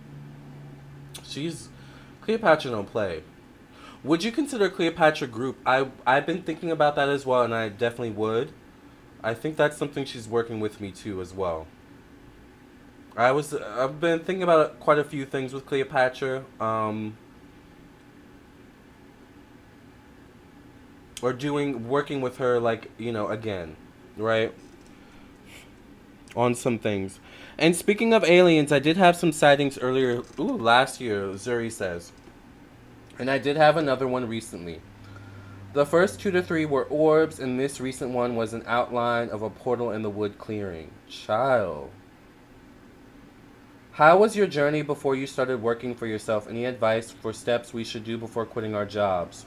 Cleopatra don't play. Would you consider Cleopatra group? I've been thinking about that as well, and I definitely would. I think that's something she's working with me too as well. I've been thinking about quite a few things with Cleopatra. Working with her, like, again, right? On some things. And speaking of aliens, I did have some sightings earlier, last year, Zuri says. And I did have another one recently. The first 2 to 3 were orbs, and this recent one was an outline of a portal in the wood clearing. Child. How was your journey before you started working for yourself? Any advice for steps we should do before quitting our jobs?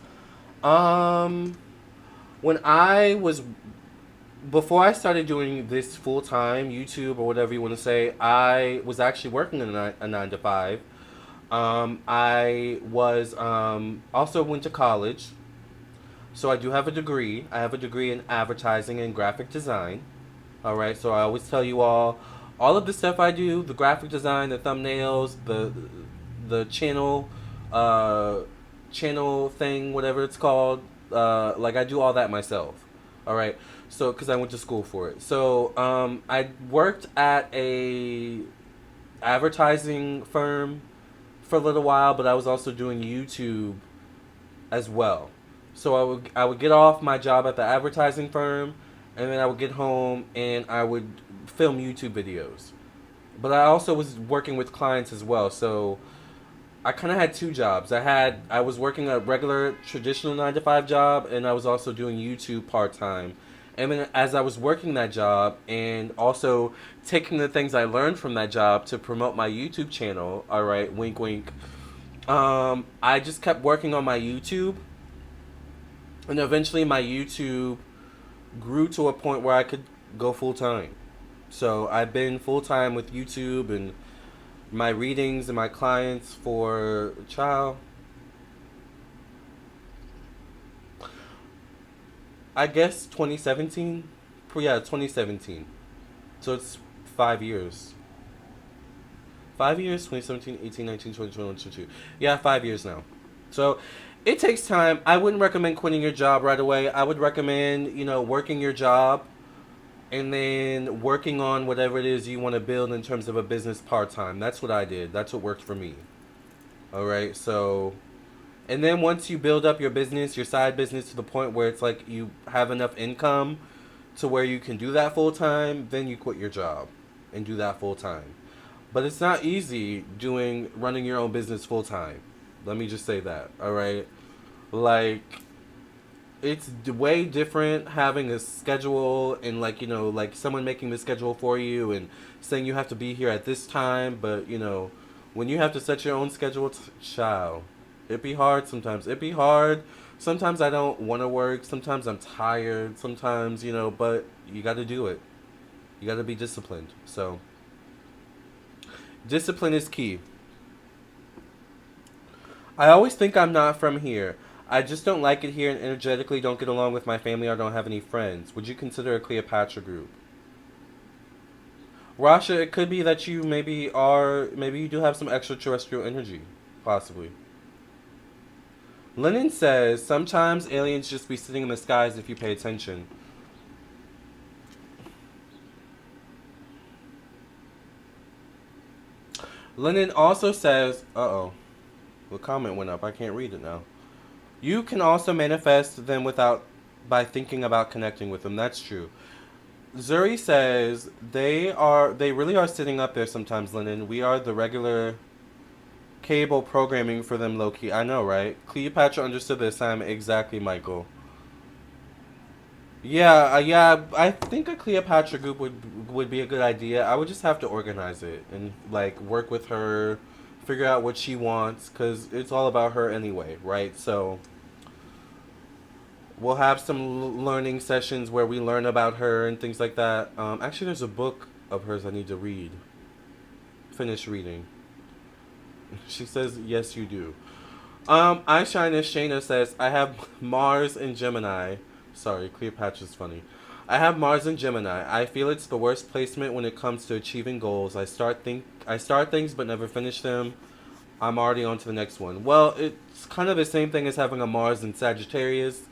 Before I started doing this full time, YouTube or whatever you want to say, I was actually working a 9 to 5. I was also went to college, so I do have a degree. I have a degree in advertising and graphic design. All right, so I always tell you all of the stuff I do, the graphic design, the thumbnails, the channel thing, whatever it's called. Like, I do all that myself. All right, so because I went to school for it. So I worked at a advertising firm for a little while, but I was also doing YouTube as well. So I would get off my job at the advertising firm, and then I would get home and I would film YouTube videos. But I also was working with clients as well. So I kind of had 2 jobs. I was working a regular traditional 9 to 5 job, and I was also doing YouTube part-time. And then as I was working that job and also taking the things I learned from that job to promote my YouTube channel, all right, wink wink, I just kept working on my YouTube. And eventually my YouTube grew to a point where I could go full-time. So I've been full-time with YouTube and my readings and my clients for I guess 2017. Yeah, 2017. So it's 5 years. 5 years, 2017, 18, 19, 20, 21, 22. Yeah, 5 years now. So it takes time. I wouldn't recommend quitting your job right away. I would recommend, working your job and then working on whatever it is you want to build in terms of a business part-time. That's what I did. That's what worked for me. All right. So, and then once you build up your business, your side business to the point where it's like you have enough income to where you can do that full time, then you quit your job and do that full time. But it's not easy running your own business full time. Let me just say that. All right. Like, it's way different having a schedule and like someone making the schedule for you and saying you have to be here at this time, but when you have to set your own schedule, child, it be hard sometimes. It be hard. Sometimes I don't want to work. Sometimes I'm tired. Sometimes, but you got to do it. You got to be disciplined. So, discipline is key. I always think I'm not from here. I just don't like it here and energetically don't get along with my family or don't have any friends. Would you consider a Cleopatra group? Rasha, it could be that you maybe you do have some extraterrestrial energy. Possibly. Lennon says, sometimes aliens just be sitting in the skies if you pay attention. Lennon also says, uh-oh, the comment went up. I can't read it now. You can also manifest them by thinking about connecting with them. That's true. Zuri says they really are sitting up there sometimes, Lennon. We are the regular cable programming for them, low key. I know, right? Cleopatra understood this time exactly, Michael. Yeah. I think a Cleopatra group would be a good idea. I would just have to organize it and like work with her, figure out what she wants, because it's all about her anyway, right? So we'll have some learning sessions where we learn about her and things like that. Actually, there's a book of hers I need to finish reading. She says, yes, you do. I Shine as Shayna says, I have Mars in Gemini. Sorry, Cleopatra's funny. I have Mars in Gemini. I feel it's the worst placement when it comes to achieving goals. I start things but never finish them. I'm already on to the next one. Well, it's kind of the same thing as having a Mars in Sagittarius.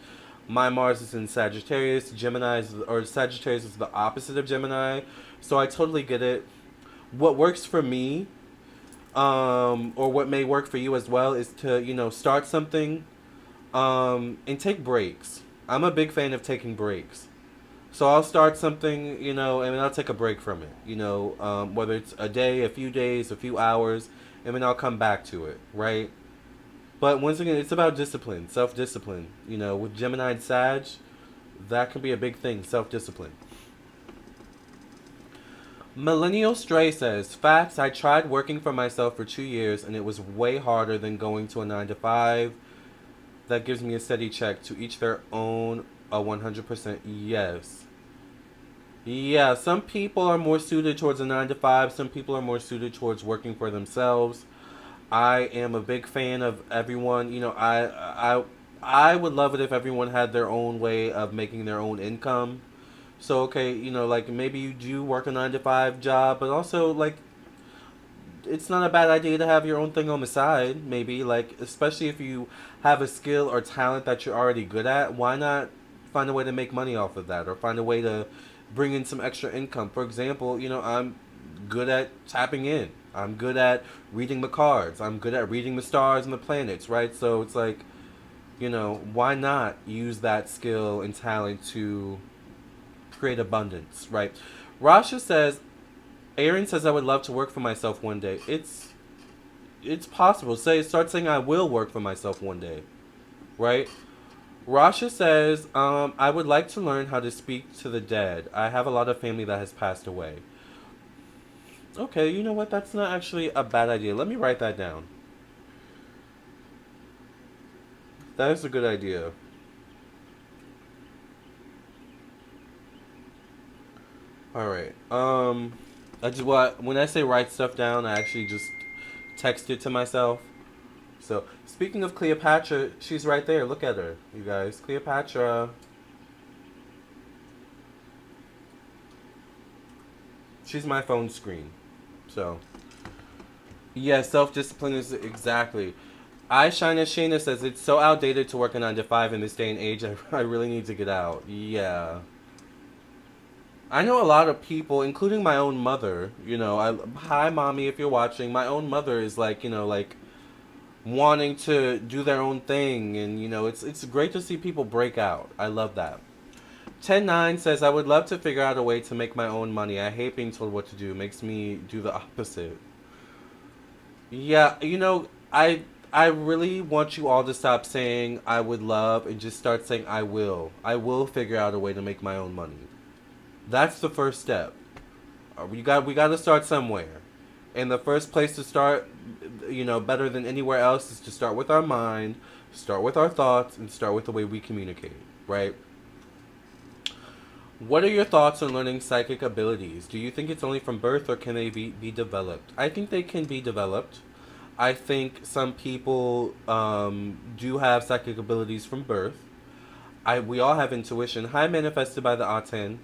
My Mars is in Sagittarius. Sagittarius is the opposite of Gemini. So I totally get it. What works for me, or what may work for you as well, is to, start something, and take breaks. I'm a big fan of taking breaks. So I'll start something, and then I'll take a break from it, whether it's a day, a few days, a few hours, and then I'll come back to it, right? But once again, it's about discipline, self-discipline. With Gemini and Sag, that can be a big thing, self-discipline. Millennial Stray says, facts, I tried working for myself for 2 years, and it was way harder than going to a 9 to 5. That gives me a steady check. To each their own, a 100% yes. Yeah, some people are more suited towards a 9 to 5. Some people are more suited towards working for themselves. I am a big fan of everyone. I would love it if everyone had their own way of making their own income. So, okay, like maybe you do work a 9 to 5 job, but also like it's not a bad idea to have your own thing on the side, maybe, like, especially if you have a skill or talent that you're already good at. Why not find a way to make money off of that, or find a way to bring in some extra income? For example, I'm good at tapping in. I'm good at reading the cards. I'm good at reading the stars and the planets, right? So it's like, why not use that skill and talent to create abundance, right? Rasha says, Aaron says, I would love to work for myself one day. It's possible. Start saying I will work for myself one day, right? Rasha says, I would like to learn how to speak to the dead. I have a lot of family that has passed away. Okay, you know what? That's not actually a bad idea. Let me write that down. That is a good idea. All right. When I say write stuff down, I actually just text it to myself. So, speaking of Cleopatra, she's right there. Look at her, you guys. Cleopatra. She's my phone screen. So, Yeah, self-discipline is exactly. I Shine as Shayna says it's so outdated to work a 9 to 5 in this day and age. I really need to get out. Yeah. I know a lot of people, including my own mother. Hi, mommy, if you're watching. My own mother is like, like wanting to do their own thing, and it's great to see people break out. I love that. 10-9 says I would love to figure out a way to make my own money. I hate being told what to do. It makes me do the opposite. Yeah, I really want you all to stop saying I would love and just start saying I will. I will figure out a way to make my own money. That's the first step. We got to start somewhere. And the first place to start, better than anywhere else is to start with our mind, start with our thoughts, and start with the way we communicate, right? What are your thoughts on learning psychic abilities? Do you think it's only from birth or can they be developed? I think they can be developed. I think some people do have psychic abilities from birth. We all have intuition, high manifested by the Aten,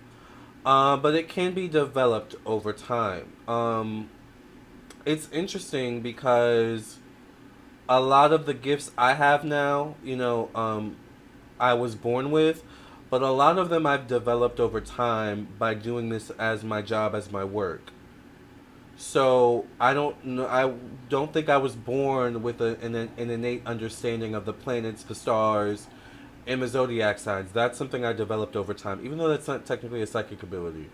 but it can be developed over time. It's interesting because a lot of the gifts I have now, I was born with, but a lot of them I've developed over time by doing this as my job, as my work. So I don't know. I don't think I was born with an innate understanding of the planets, the stars, and the zodiac signs. That's something I developed over time, even though that's not technically a psychic ability.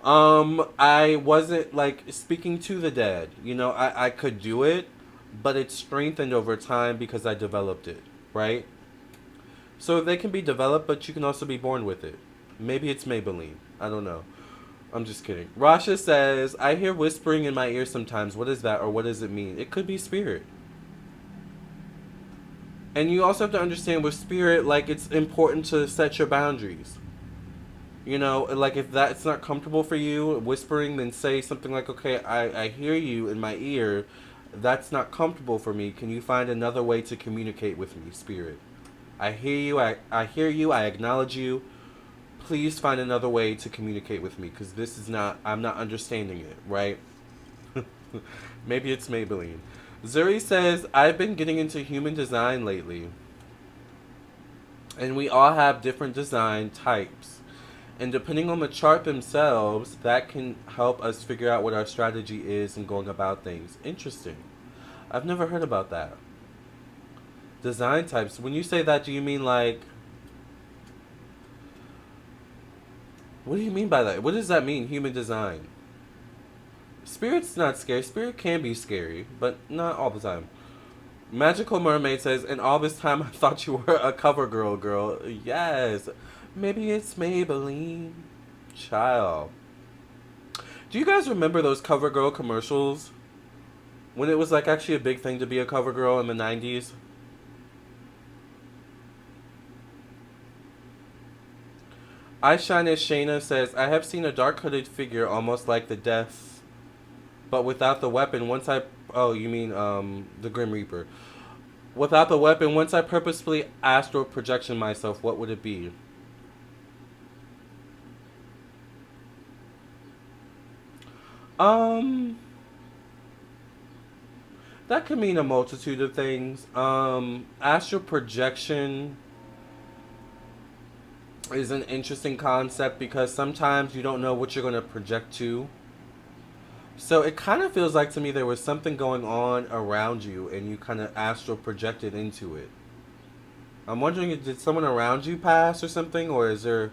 I wasn't like speaking to the dead. I could do it, but it's strengthened over time because I developed it, right? So they can be developed, but you can also be born with it. Maybe it's Maybelline. I don't know. I'm just kidding. Rasha says, I hear whispering in my ear sometimes. What is that or what does it mean? It could be spirit. And you also have to understand with spirit, like, it's important to set your boundaries. Like, if that's not comfortable for you, whispering, then say something like, okay, I hear you in my ear. That's not comfortable for me. Can you find another way to communicate with me, spirit? I hear you. I hear you. I acknowledge you. Please find another way to communicate with me because this is not, I'm not understanding it, right? Maybe it's Maybelline. Zuri says, I've been getting into human design lately. And we all have different design types. And depending on the chart themselves, that can help us figure out what our strategy is in going about things. Interesting. I've never heard about that. Design types. When you say that, do you mean like... What do you mean by that? What does that mean, human design? Spirit's not scary. Spirit can be scary, but not all the time. Magical Mermaid says, and all this time I thought you were a cover girl. Yes. Maybe it's Maybelline. Child. Do you guys remember those cover girl commercials? When it was like actually a big thing to be a cover girl in the 90s? I Shine as Shayna says, I have seen a dark hooded figure almost like the death, but without the weapon. Oh, you mean the Grim Reaper. Without the weapon, once I purposefully astral projection myself, what would it be? That could mean a multitude of things. Astral projection is an interesting concept because sometimes you don't know what you're going to project to. So it kind of feels like to me there was something going on around you and you kind of astral projected into it. I'm wondering, did someone around you pass or something? Or is there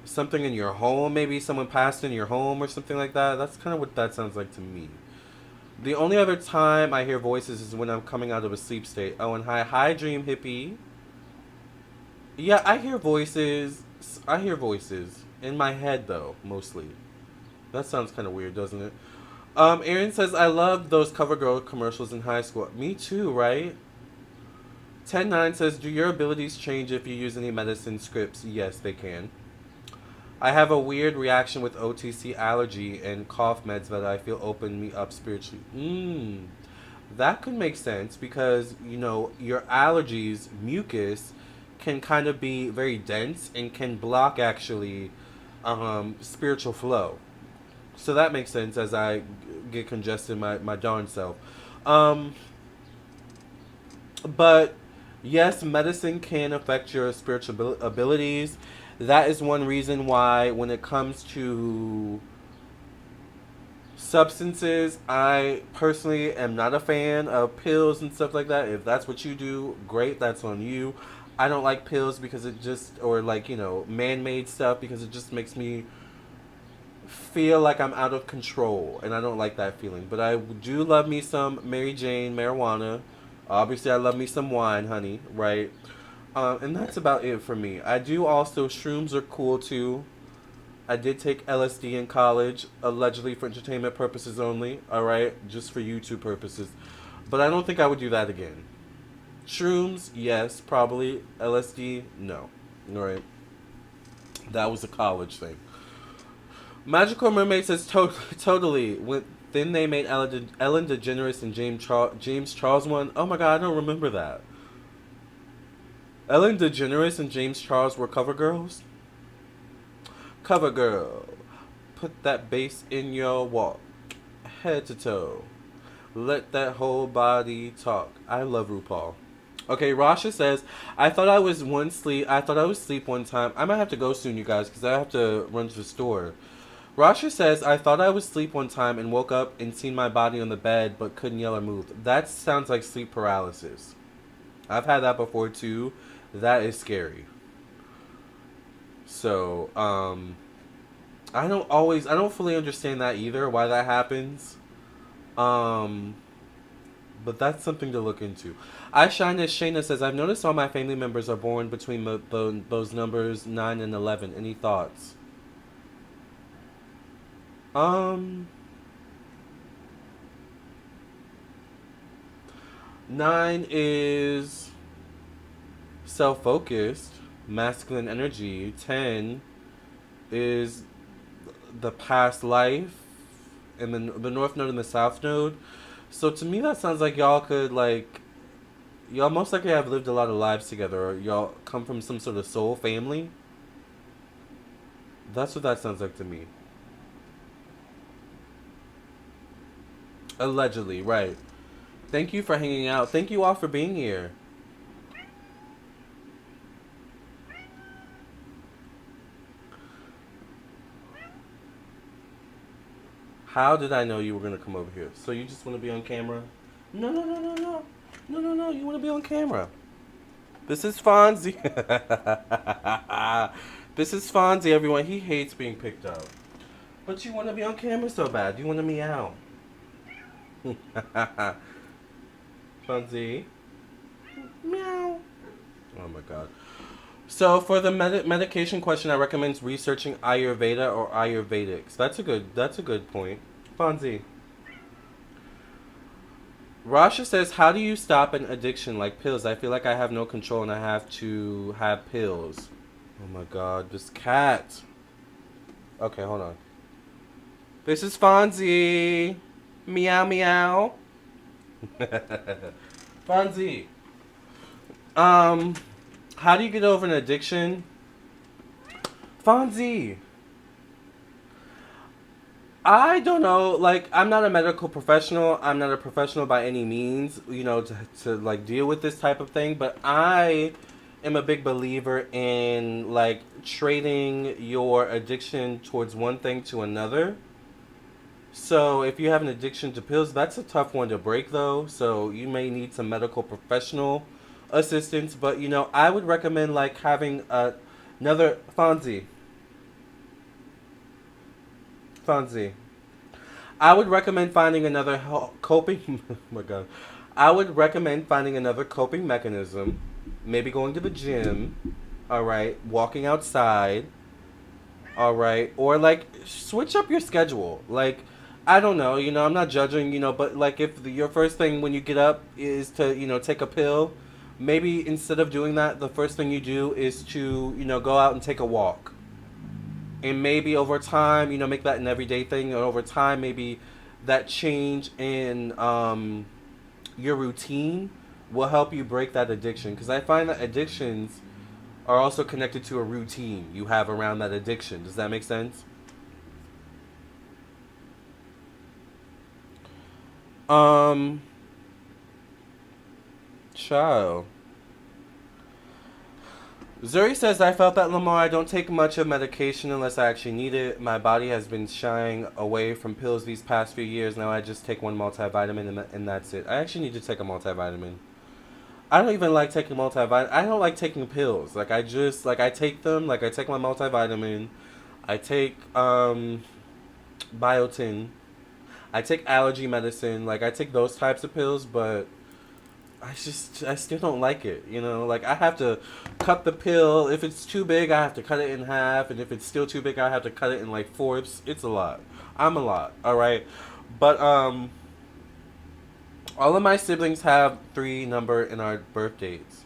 something in your home? Maybe someone passed in your home or something like that? That's kind of what that sounds like to me. The only other time I hear voices is when I'm coming out of a sleep state. Oh, and hi Dream Hippie. Yeah, I hear voices. I hear voices. In my head, though, mostly. That sounds kind of weird, doesn't it? Aaron says, I loved those CoverGirl commercials in high school. Me too, right? 10-9 says, do your abilities change if you use any medicine scripts? Yes, they can. I have a weird reaction with OTC allergy and cough meds that I feel open me up spiritually. That could make sense because, your allergies, mucus, can kind of be very dense and can block, actually, spiritual flow. So that makes sense as I get congested my darn self. Um, but yes, medicine can affect your spiritual abilities. That is one reason why, when it comes to substances, I personally am not a fan of pills and stuff like that. If that's what you do, great, that's on you. I don't like pills because it just, or like, man-made stuff, because it just makes me feel like I'm out of control, and I don't like that feeling. But I do love me some Mary Jane marijuana. Obviously, I love me some wine, honey, right? And that's about it for me. I do also, shrooms are cool too. I did take LSD in college, allegedly for entertainment purposes only, alright? Just for YouTube purposes. But I don't think I would do that again. Shrooms, yes, probably. LSD, no. Alright. That was a college thing. Magical Mermaid says totally. Then they made Ellen DeGeneres and James Charles one. Oh my god, I don't remember that. Ellen DeGeneres and James Charles were cover girls? Cover girl. Put that bass in your walk. Head to toe. Let that whole body talk. I love RuPaul. Okay, Rasha says, I thought I was asleep one time. I might have to go soon, you guys, because I have to run to the store. Rasha says, I thought I was asleep one time and woke up and seen my body on the bed but couldn't yell or move. That sounds like sleep paralysis. I've had that before too. That is scary. So, I don't fully understand that either, why that happens. But that's something to look into. I Shine as Shayna says, I've noticed all my family members are born between those numbers 9 and 11. Any thoughts? 9 is self-focused, masculine energy. 10 is the past life, and then the north node and the south node. So to me, that sounds like y'all most likely have lived a lot of lives together, or y'all come from some sort of soul family. That's what that sounds like to me. Allegedly, right. Thank you for hanging out. Thank you all for being here. How did I know you were going to come over here? So you just want to be on camera? No, no, no, no, no. No, no, no. You want to be on camera. This is Fonzie. This is Fonzie, everyone. He hates being picked up. But you want to be on camera so bad. You want to meow. Fonzie. Meow. Oh my god. So for the medication question, I recommend researching Ayurveda or Ayurvedics. That's a good point. Fonzie. Rasha says, how do you stop an addiction like pills? I feel like I have no control and I have to have pills. Oh my god, this cat. Okay, hold on. This is Fonzie. Meow meow. Fonzie. How do you get over an addiction? Fonzie. I don't know. Like, I'm not a medical professional. I'm not a professional by any means, to like deal with this type of thing. But I am a big believer in like trading your addiction towards one thing to another. So if you have an addiction to pills, that's a tough one to break though. So you may need some medical professional assistance. But I would recommend like having another Fonzie. I would recommend finding another coping. Oh my god. I would recommend finding another coping mechanism. Maybe going to the gym. All right, walking outside. All right, or like switch up your schedule. Like, I don't know. I'm not judging. But like if your first thing when you get up is to take a pill, maybe instead of doing that, the first thing you do is to go out and take a walk. And maybe over time, make that an everyday thing. And over time, maybe that change in your routine will help you break that addiction. Because I find that addictions are also connected to a routine you have around that addiction. Does that make sense? Um, Child. Zuri says, I felt that Lamar, I don't take much of medication unless I actually need it. My body has been shying away from pills these past few years. Now I just take one multivitamin and that's it. I actually need to take a multivitamin. I don't even like taking multivitamin. I don't like taking pills. Like, I take them. Like, I take my multivitamin. I take, biotin. I take allergy medicine. Like, I take those types of pills, but I still don't like it, you know? Like, I have to cut the pill. If it's too big, I have to cut it in half. And if it's still too big, I have to cut it in, like, fourths. It's a lot. I'm a lot, alright? But, all of my siblings have 3 number in our birth dates.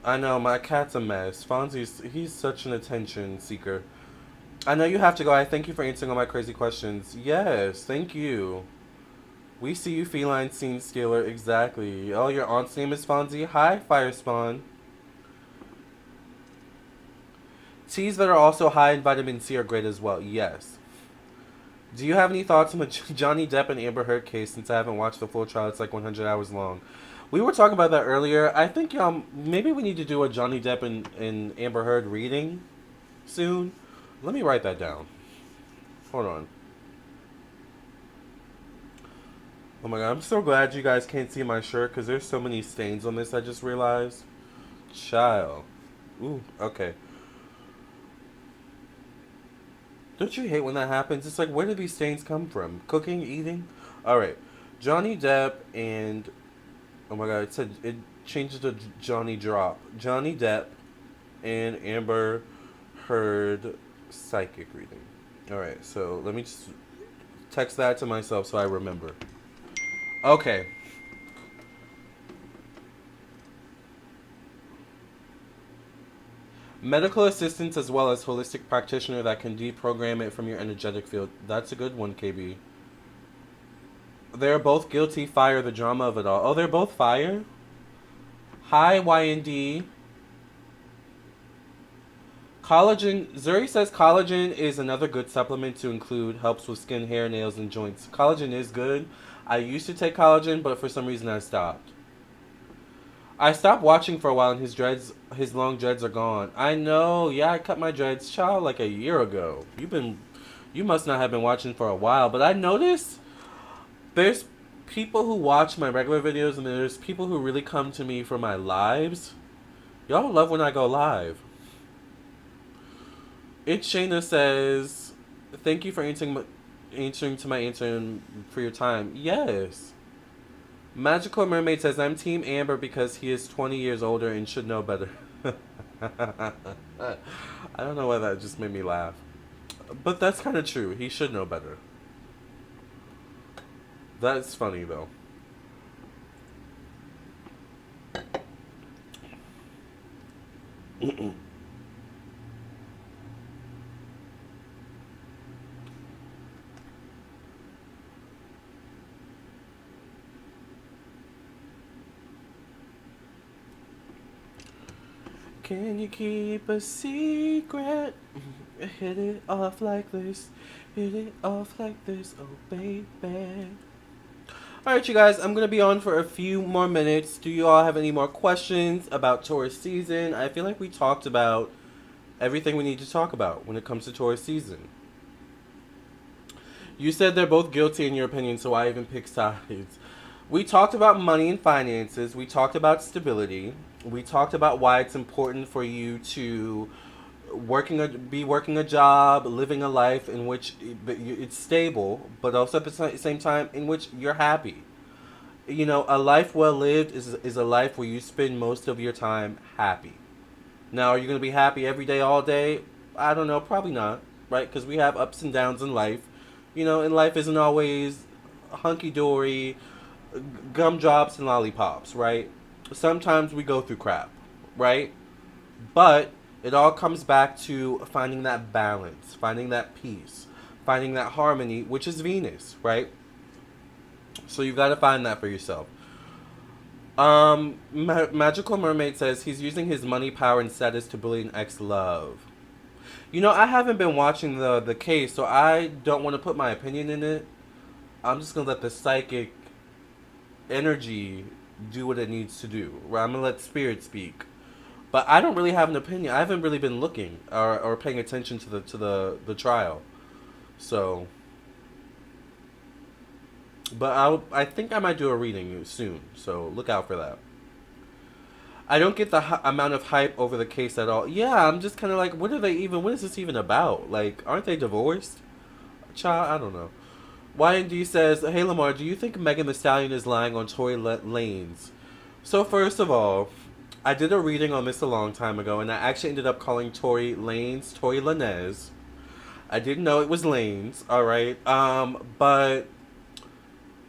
I know, my cat's a mess. He's such an attention seeker. I know you have to go. I thank you for answering all my crazy questions. Yes, thank you. We see you, feline scene stealer. Exactly. Oh, your aunt's name is Fonzie. Hi, Fire Spawn. Teas that are also high in vitamin C are great as well. Yes. Do you have any thoughts on the Johnny Depp and Amber Heard case? Since I haven't watched the full trial, it's like 100 hours long. We were talking about that earlier. I think maybe we need to do a Johnny Depp and Amber Heard reading soon. Let me write that down. Hold on. Oh my god, I'm so glad you guys can't see my shirt because there's so many stains on this, I just realized. Child. Ooh, okay. Don't you hate when that happens? It's like, where do these stains come from? Cooking? Eating? Alright. Johnny Depp and... Oh my god, it changes to Johnny Drop. Johnny Depp and Amber Heard psychic reading. Alright, so let me just text that to myself so I remember. Okay. Medical assistance as well as holistic practitioner that can deprogram it from your energetic field. That's a good one, KB. They're both guilty. Fire, the drama of it all. Oh, they're both fire? Hi, YND. Collagen. Zuri says collagen is another good supplement to include. Helps with skin, hair, nails, and joints. Collagen is good. I used to take collagen, but for some reason I stopped. I stopped watching for a while and his long dreads are gone. I know. Yeah, I cut my dreads, child, like a year ago. You must not have been watching for a while, but I noticed there's people who watch my regular videos and there's people who really come to me for my lives. Y'all love when I go live. It's Shayna says, thank you for answering to my answer and for your time. Yes. Magical Mermaid says, I'm Team Amber because he is 20 years older and should know better. I don't know why that just made me laugh. But that's kind of true. He should know better. That's funny, though. Can you keep a secret? Hit it off like this. Hit it off like this. Oh, baby. Alright, you guys. I'm going to be on for a few more minutes. Do you all have any more questions about Taurus season? I feel like we talked about everything we need to talk about when it comes to Taurus season. You said they're both guilty in your opinion, so I even pick sides. We talked about money and finances. We talked about stability. We talked about why it's important for you to be working a job, living a life in which it's stable, but also at the same time in which you're happy. You know, a life well lived is a life where you spend most of your time happy. Now, are you going to be happy every day, all day? I don't know. Probably not, right? Because we have ups and downs in life. You know, and life isn't always hunky-dory, gumdrops and lollipops, right? Sometimes we go through crap, right? But it all comes back to finding that balance, finding that peace, finding that harmony, which is Venus, right? So you've got to find that for yourself. Magical Mermaid says he's using his money, power, and status to bully an ex-love. You know, I haven't been watching the case, so I don't want to put my opinion in it. I'm just gonna let the psychic energy do what it needs to do. Right? I'm gonna let spirit speak. But I don't really have an opinion. I haven't really been looking or paying attention to the trial. So, but I think I might do a reading soon. So look out for that. I don't get the amount of hype over the case at all. Yeah, I'm just kind of like, what are they even? What is this even about? Like, aren't they divorced? Child, I don't know. YND says, "Hey Lamarr, do you think Megan the Stallion is lying on Tory Lanez?" So first of all, I did a reading on this a long time ago, and I actually ended up calling Tory Lanez. I didn't know it was Lanez. All right, but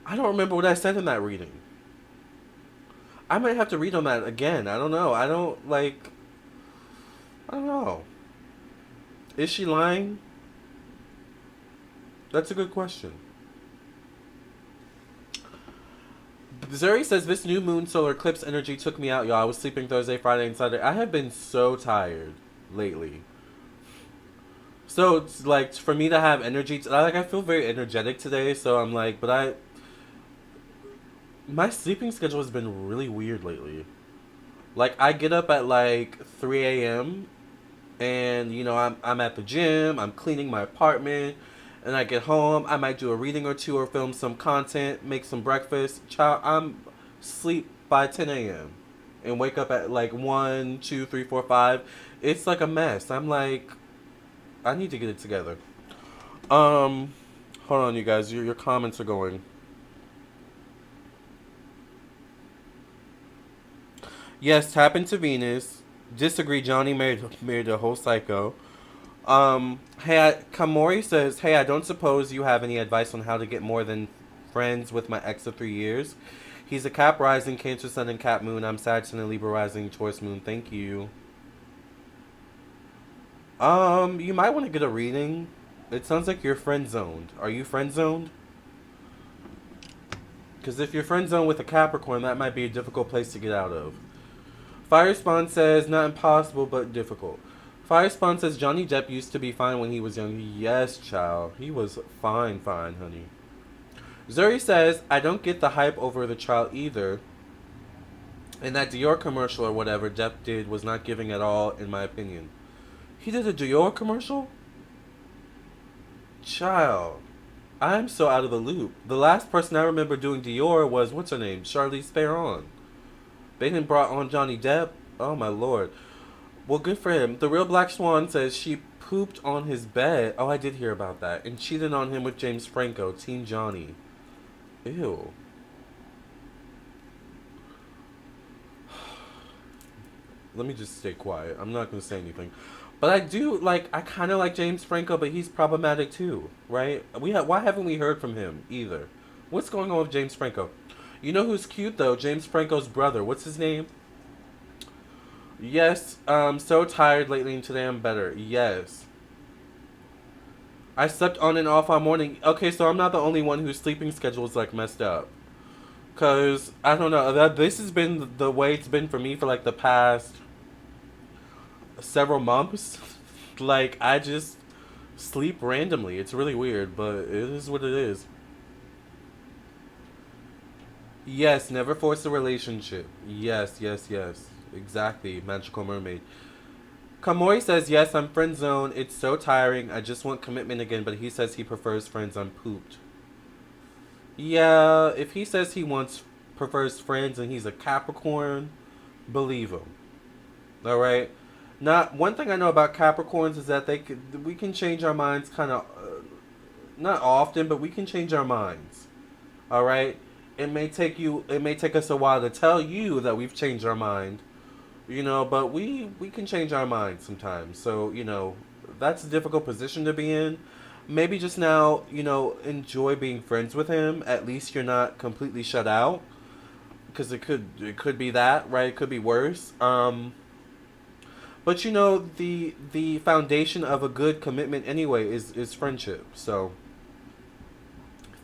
I don't remember what I said in that reading. I might have to read on that again. I don't know. I don't like. I don't know. Is she lying? That's a good question. Zuri says, this new moon solar eclipse energy took me out, y'all. I was sleeping Thursday, Friday, and Saturday. I have been so tired lately. So, it's like, for me to have energy, I feel very energetic today, so I'm like, but my sleeping schedule has been really weird lately. Like, I get up at like 3 a.m., and, you know, I'm at the gym, I'm cleaning my apartment, and I get home, I might do a reading or two or film some content, make some breakfast. Child, I'm sleep by 10 a.m. and wake up at like 1, 2, 3, 4, 5. It's like a mess. I'm like, I need to get it together. Hold on, you guys. Your comments are going. Yes, tap into Venus. Disagree. Johnny married a whole psycho. Kamori says, "Hey, I don't suppose you have any advice on how to get more than friends with my ex of 3 years. He's a Cap rising, Cancer sun, and Cap moon. I'm Sag sun and Libra rising, Taurus moon. Thank you. You might want to get a reading. It sounds like you're friend zoned. Are you friend zoned? Because if you're friend zoned with a Capricorn, that might be a difficult place to get out of." Firespawn says, "Not impossible, but difficult." Firespawn says, "Johnny Depp used to be fine when he was young." Yes, child. He was fine, honey. Zuri says, "I don't get the hype over the trial either. And that Dior commercial or whatever Depp did was not giving at all, in my opinion." He did a Dior commercial? Child. I'm so out of the loop. The last person I remember doing Dior was, what's her name? Charlize Theron. They didn't brought on Johnny Depp? Oh my lord. Well, good for him. The Real Black Swan says she pooped on his bed. Oh, I did hear about that. And cheated on him with James Franco, Team Johnny. Ew. Let me just stay quiet. I'm not going to say anything. But I kind of like James Franco, but he's problematic too, right? Why haven't we heard from him either? What's going on with James Franco? You know who's cute though? James Franco's brother. What's his name? Yes, so tired lately and today I'm better. Yes. I slept on and off all morning. Okay, so I'm not the only one whose sleeping schedule is like messed up. Cause I don't know, this has been the way it's been for me for like the past several months. Like I just sleep randomly. It's really weird, but it is what it is. Yes, never force a relationship. Yes, yes, yes. Exactly, Magical Mermaid. Kamori says, "Yes, I'm friend zone. It's so tiring. I just want commitment again," but he says he prefers friends. I'm pooped. Yeah, if he says prefers friends and he's a Capricorn, believe him. All right. Not one thing I know about Capricorns is that we can change our minds kind of not often, but we can change our minds. All right. It may take us a while to tell you that we've changed our mind, but we can change our minds sometimes. So, that's a difficult position to be in. Maybe just now, enjoy being friends with him. At least you're not completely shut out, because it could be that, right? It could be worse. But the foundation of a good commitment anyway is friendship. So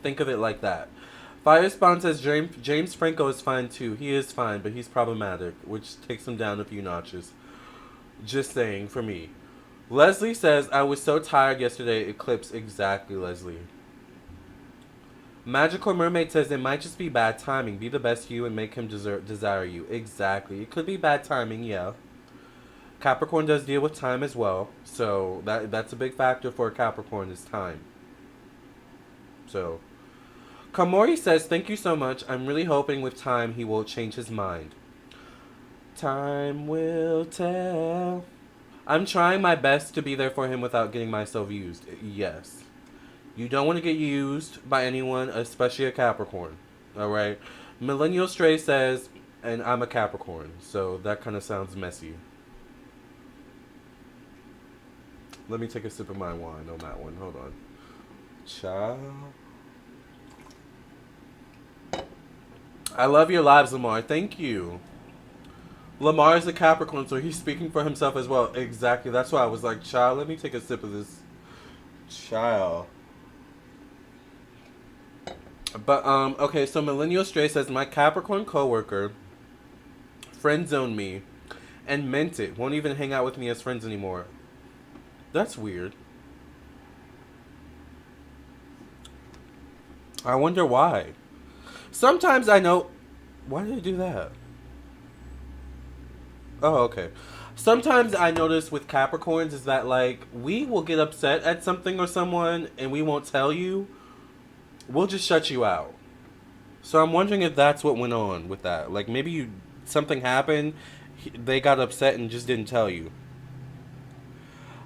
think of it like that. Firespawn says James Franco is fine too. He is fine, but he's problematic, which takes him down a few notches. Just saying, for me. Leslie says, "I was so tired yesterday, eclipse." Exactly, Leslie. Magical Mermaid says it might just be bad timing. Be the best you and make him desire you. Exactly. It could be bad timing, yeah. Capricorn does deal with time as well. So that's a big factor for a Capricorn is time. So Kamori says, thank you so much. I'm really hoping with time he will change his mind. Time will tell. I'm trying my best to be there for him without getting myself used. Yes. You don't want to get used by anyone, especially a Capricorn. Alright? Millennial Stray says, and I'm a Capricorn, so that kind of sounds messy. Let me take a sip of my wine on that one. Hold on. Ciao. I love your lives, Lamarr. Thank you. Lamarr is a Capricorn, so he's speaking for himself as well. Exactly. That's why I was like, child, let me take a sip of this. Child. But, okay, so Millennial Stray says, my Capricorn coworker friend zoned me and meant it. Won't even hang out with me as friends anymore. That's weird. I wonder why. Sometimes I know... Why did I do that? Oh, okay. Sometimes I notice with Capricorns is that, like, we will get upset at something or someone and we won't tell you. We'll just shut you out. So I'm wondering if that's what went on with that. Like, maybe something happened, they got upset and just didn't tell you.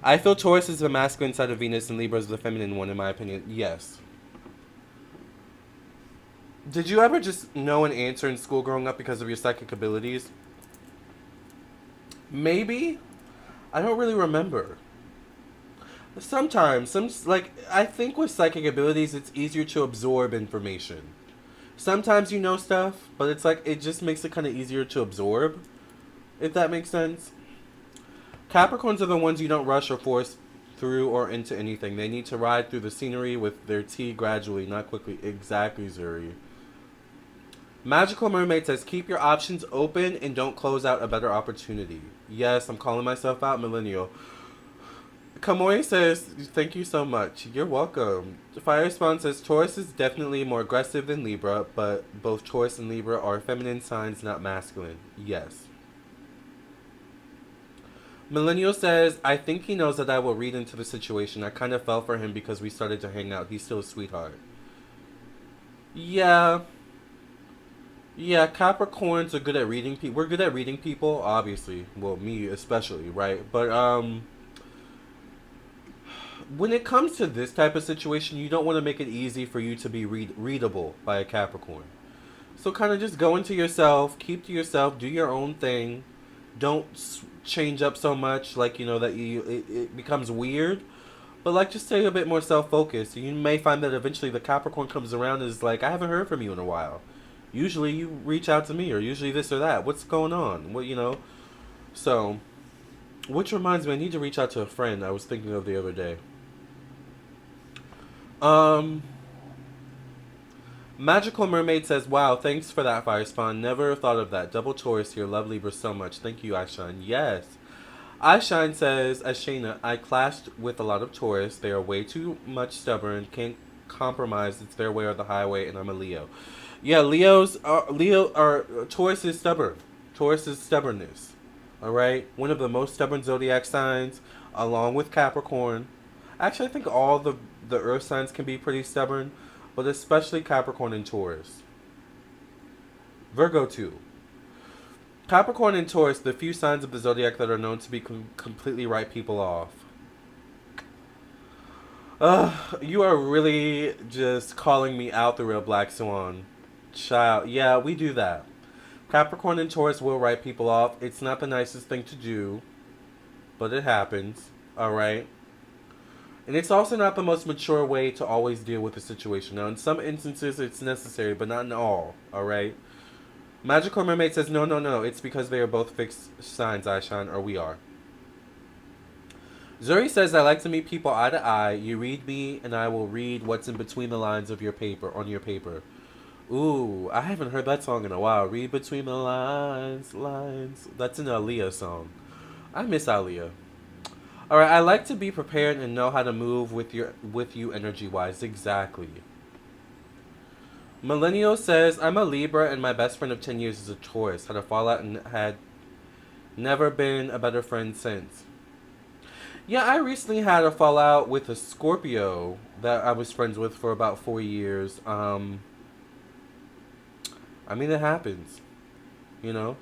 I feel Taurus is the masculine side of Venus and Libra is the feminine one, in my opinion. Yes. Did you ever just know an answer in school growing up because of your psychic abilities? Maybe. I don't really remember. Sometimes, I think with psychic abilities, it's easier to absorb information. Sometimes you know stuff, but it's like, it just makes it kind of easier to absorb, if that makes sense. Capricorns are the ones you don't rush or force through or into anything. They need to ride through the scenery with their tea gradually, not quickly. Exactly, Zuri. Magical Mermaid says, keep your options open and don't close out a better opportunity. Yes, I'm calling myself out, Millennial. Kamoi says, thank you so much. You're welcome. Fire Spawn says, Taurus is definitely more aggressive than Libra, but both Taurus and Libra are feminine signs, not masculine. Yes. Millennial says, I think he knows that I will read into the situation. I kind of fell for him because we started to hang out. He's still a sweetheart. Yeah. Yeah, Capricorns are good at reading people. We're good at reading people, obviously. Well, me especially, right? But, when it comes to this type of situation, you don't want to make it easy for you to be readable by a Capricorn. So kind of just go into yourself, keep to yourself, do your own thing. Don't change up so much, like, you know, that it becomes weird. But, like, just stay a bit more self-focused. You may find that eventually the Capricorn comes around and is like, I haven't heard from you in a while. Usually you reach out to me, or usually this or that. What's going on? What, you know? So, which reminds me, I need to reach out to a friend I was thinking of the other day. Magical Mermaid says, wow, thanks for that, Fire Spawn. Never thought of that. Double Taurus here. Love Libra so much. Thank you, iShine. Yes. iShine says, Ashana, I clashed with a lot of Taurus. They are way too much stubborn. Can't compromise. It's their way or the highway, and I'm a Leo. Yeah, Taurus is stubborn. Taurus is stubbornness. Alright? One of the most stubborn zodiac signs, along with Capricorn. Actually, I think all the earth signs can be pretty stubborn, but especially Capricorn and Taurus. Virgo too. Capricorn and Taurus, the few signs of the zodiac that are known to be completely write people off. You are really just calling me out, the real Black Swan. Child, yeah, we do that. Capricorn and Taurus will write people off. It's not the nicest thing to do, but it happens, alright? And it's also not the most mature way to always deal with the situation. Now, in some instances, it's necessary, but not in all, alright? Magical Mermaid says, no, it's because they are both fixed signs, iShine, or we are. Zuri says, I like to meet people eye to eye. You read me, and I will read what's in between the lines of your paper, on your paper. Ooh, I haven't heard that song in a while. Read between the lines. That's an Aaliyah song. I miss Aaliyah. Alright, I like to be prepared and know how to move with you energy-wise. Exactly. Millennial says, I'm a Libra and my best friend of 10 years is a Taurus. Had a fallout and had never been a better friend since. Yeah, I recently had a fallout with a Scorpio that I was friends with for about 4 years. I mean, it happens, you know?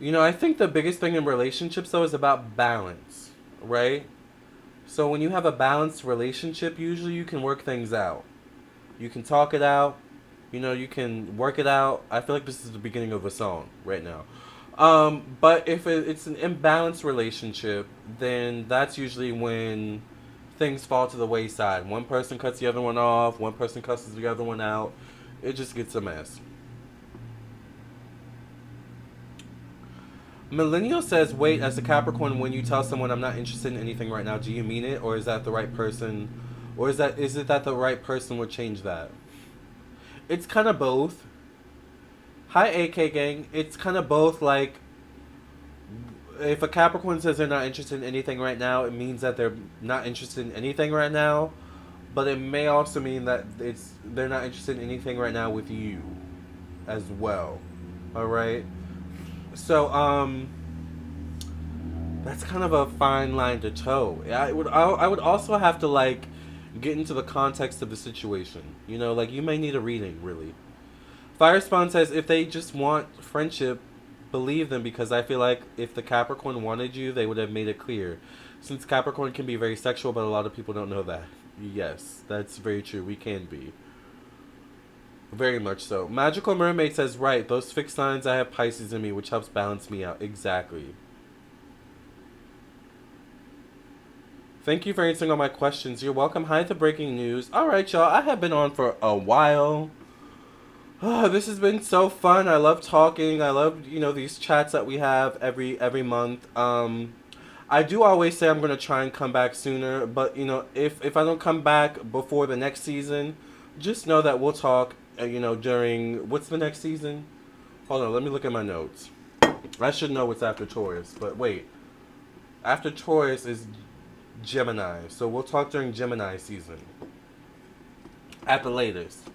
I think the biggest thing in relationships, though, is about balance, right? So when you have a balanced relationship, usually you can work things out. You can talk it out. You can work it out. I feel like this is the beginning of a song right now. But if it's an imbalanced relationship, then that's usually when things fall to the wayside. One person cuts the other one off. One person cusses the other one out. It just gets a mess. Millennial says, wait, as a Capricorn, when you tell someone I'm not interested in anything right now, do you mean it? Or is that the right person? Or is it that the right person would change that? It's kind of both. Hi, AK gang. It's kind of both. Like, if a Capricorn says they're not interested in anything right now, it means that they're not interested in anything right now. But it may also mean that they're not interested in anything right now with you as well. All right? So, that's kind of a fine line to toe. I would also have to, like, get into the context of the situation. Like, you may need a reading, really. Firespawn says, if they just want friendship, believe them, because I feel like if the Capricorn wanted you, they would have made it clear. Since Capricorn can be very sexual, but a lot of people don't know that. Yes, that's very true. We can be. Very much so. Magical Mermaid says, right, those fixed signs, I have Pisces in me, which helps balance me out. Exactly. Thank you for answering all my questions. You're welcome. Hi to Breaking News. Alright, y'all. I have been on for a while. Oh, this has been so fun. I love talking. I love, these chats that we have every month. I do always say I'm going to try and come back sooner. But, if I don't come back before the next season, just know that we'll talk, during... What's the next season? Hold on, let me look at my notes. I should know what's after Taurus. But wait. After Taurus is Gemini. So we'll talk during Gemini season. At the latest.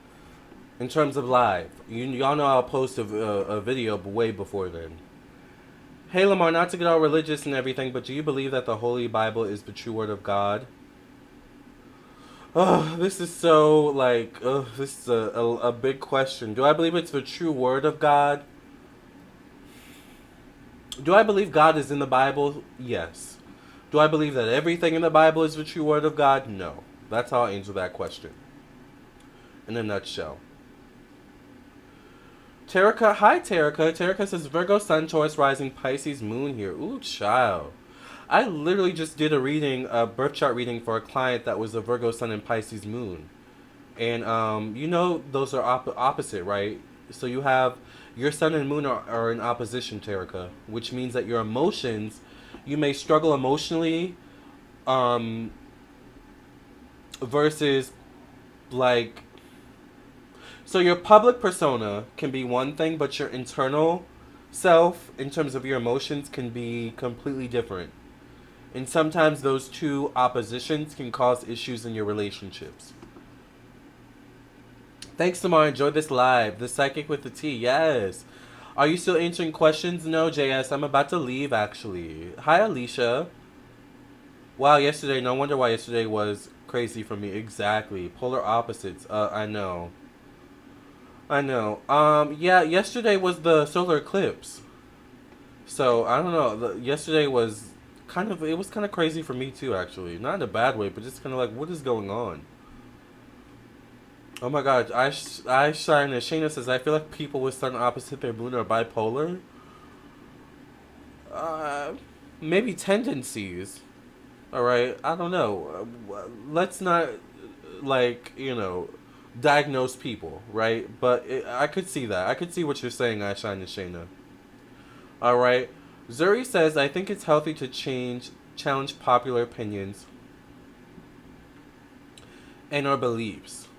In terms of live. Y'all know I'll post a video way before then. Hey Lamarr, not to get all religious and everything, but do you believe that the Holy Bible is the true word of God? Oh, this is so, like, this is a big question. Do I believe it's the true word of God? Do I believe God is in the Bible? Yes. Do I believe that everything in the Bible is the true word of God? No. That's how I answer that question. In a nutshell. Terica, hi Terica. Terica says Virgo, Sun, Taurus, Rising, Pisces, Moon here. Ooh, child. I literally just did a birth chart reading for a client that was a Virgo, Sun, and Pisces, Moon. And, those are opposite, right? So you have your Sun and Moon are in opposition, Terica, which means that your emotions, you may struggle emotionally, versus, like... So your public persona can be one thing, but your internal self, in terms of your emotions, can be completely different. And sometimes those two oppositions can cause issues in your relationships. Thanks, Lamarr. Enjoy this live. The Psychic with the T. Yes. Are you still answering questions? No, JS. I'm about to leave, actually. Hi, Alicia. Wow, yesterday. No wonder why yesterday was crazy for me. Exactly. Polar opposites. I know. Yeah, yesterday was the solar eclipse. So, I don't know. Yesterday was it was kind of crazy for me too, actually. Not in a bad way, but just kind of like, what is going on? Oh my god, I shine and Shayna says, I feel like people with sun opposite their moon are bipolar. Maybe tendencies. Alright, I don't know. Let's not, like, diagnose people, right? But I could see that. I could see what you're saying, I shine and Shayna. Alright. Zuri says, I think it's healthy to challenge popular opinions and our beliefs.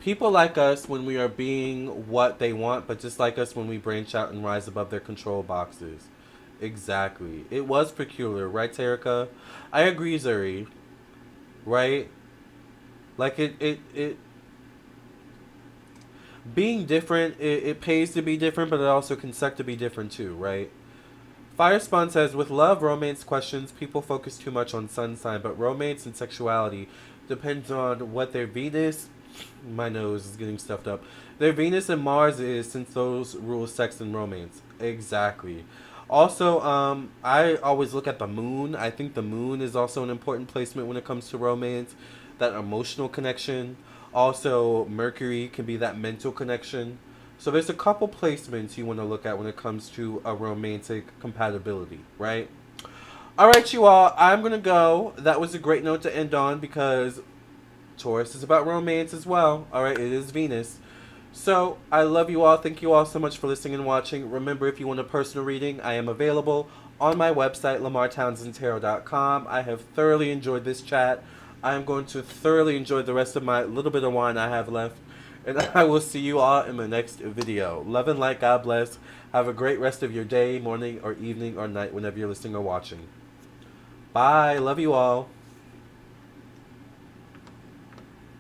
People like us when we are being what they want, but dislike us when we branch out and rise above their control boxes. Exactly. It was peculiar, right, Terica? I agree, Zuri. Right? Like, Being different, it pays to be different, but it also can suck to be different too, right? Fire Spawn says, with love, romance questions, people focus too much on sun sign, but romance and sexuality depends on what their Venus, my nose is getting stuffed up, their Venus and Mars is, since those rule sex and romance. Exactly. Also, I always look at the moon. I think the moon is also an important placement when it comes to romance, that emotional connection. Also, Mercury can be that mental connection. So there's a couple placements you want to look at when it comes to a romantic compatibility, right? All right, you all, I'm going to go. That was a great note to end on because Taurus is about romance as well. All right, it is Venus. So, I love you all. Thank you all so much for listening and watching. Remember, if you want a personal reading, I am available on my website, lamarrtownsendtarot.com. I have thoroughly enjoyed this chat. I am going to thoroughly enjoy the rest of my little bit of wine I have left. And I will see you all in the next video. Love and light. God bless. Have a great rest of your day, morning, or evening, or night, whenever you're listening or watching. Bye. Love you all.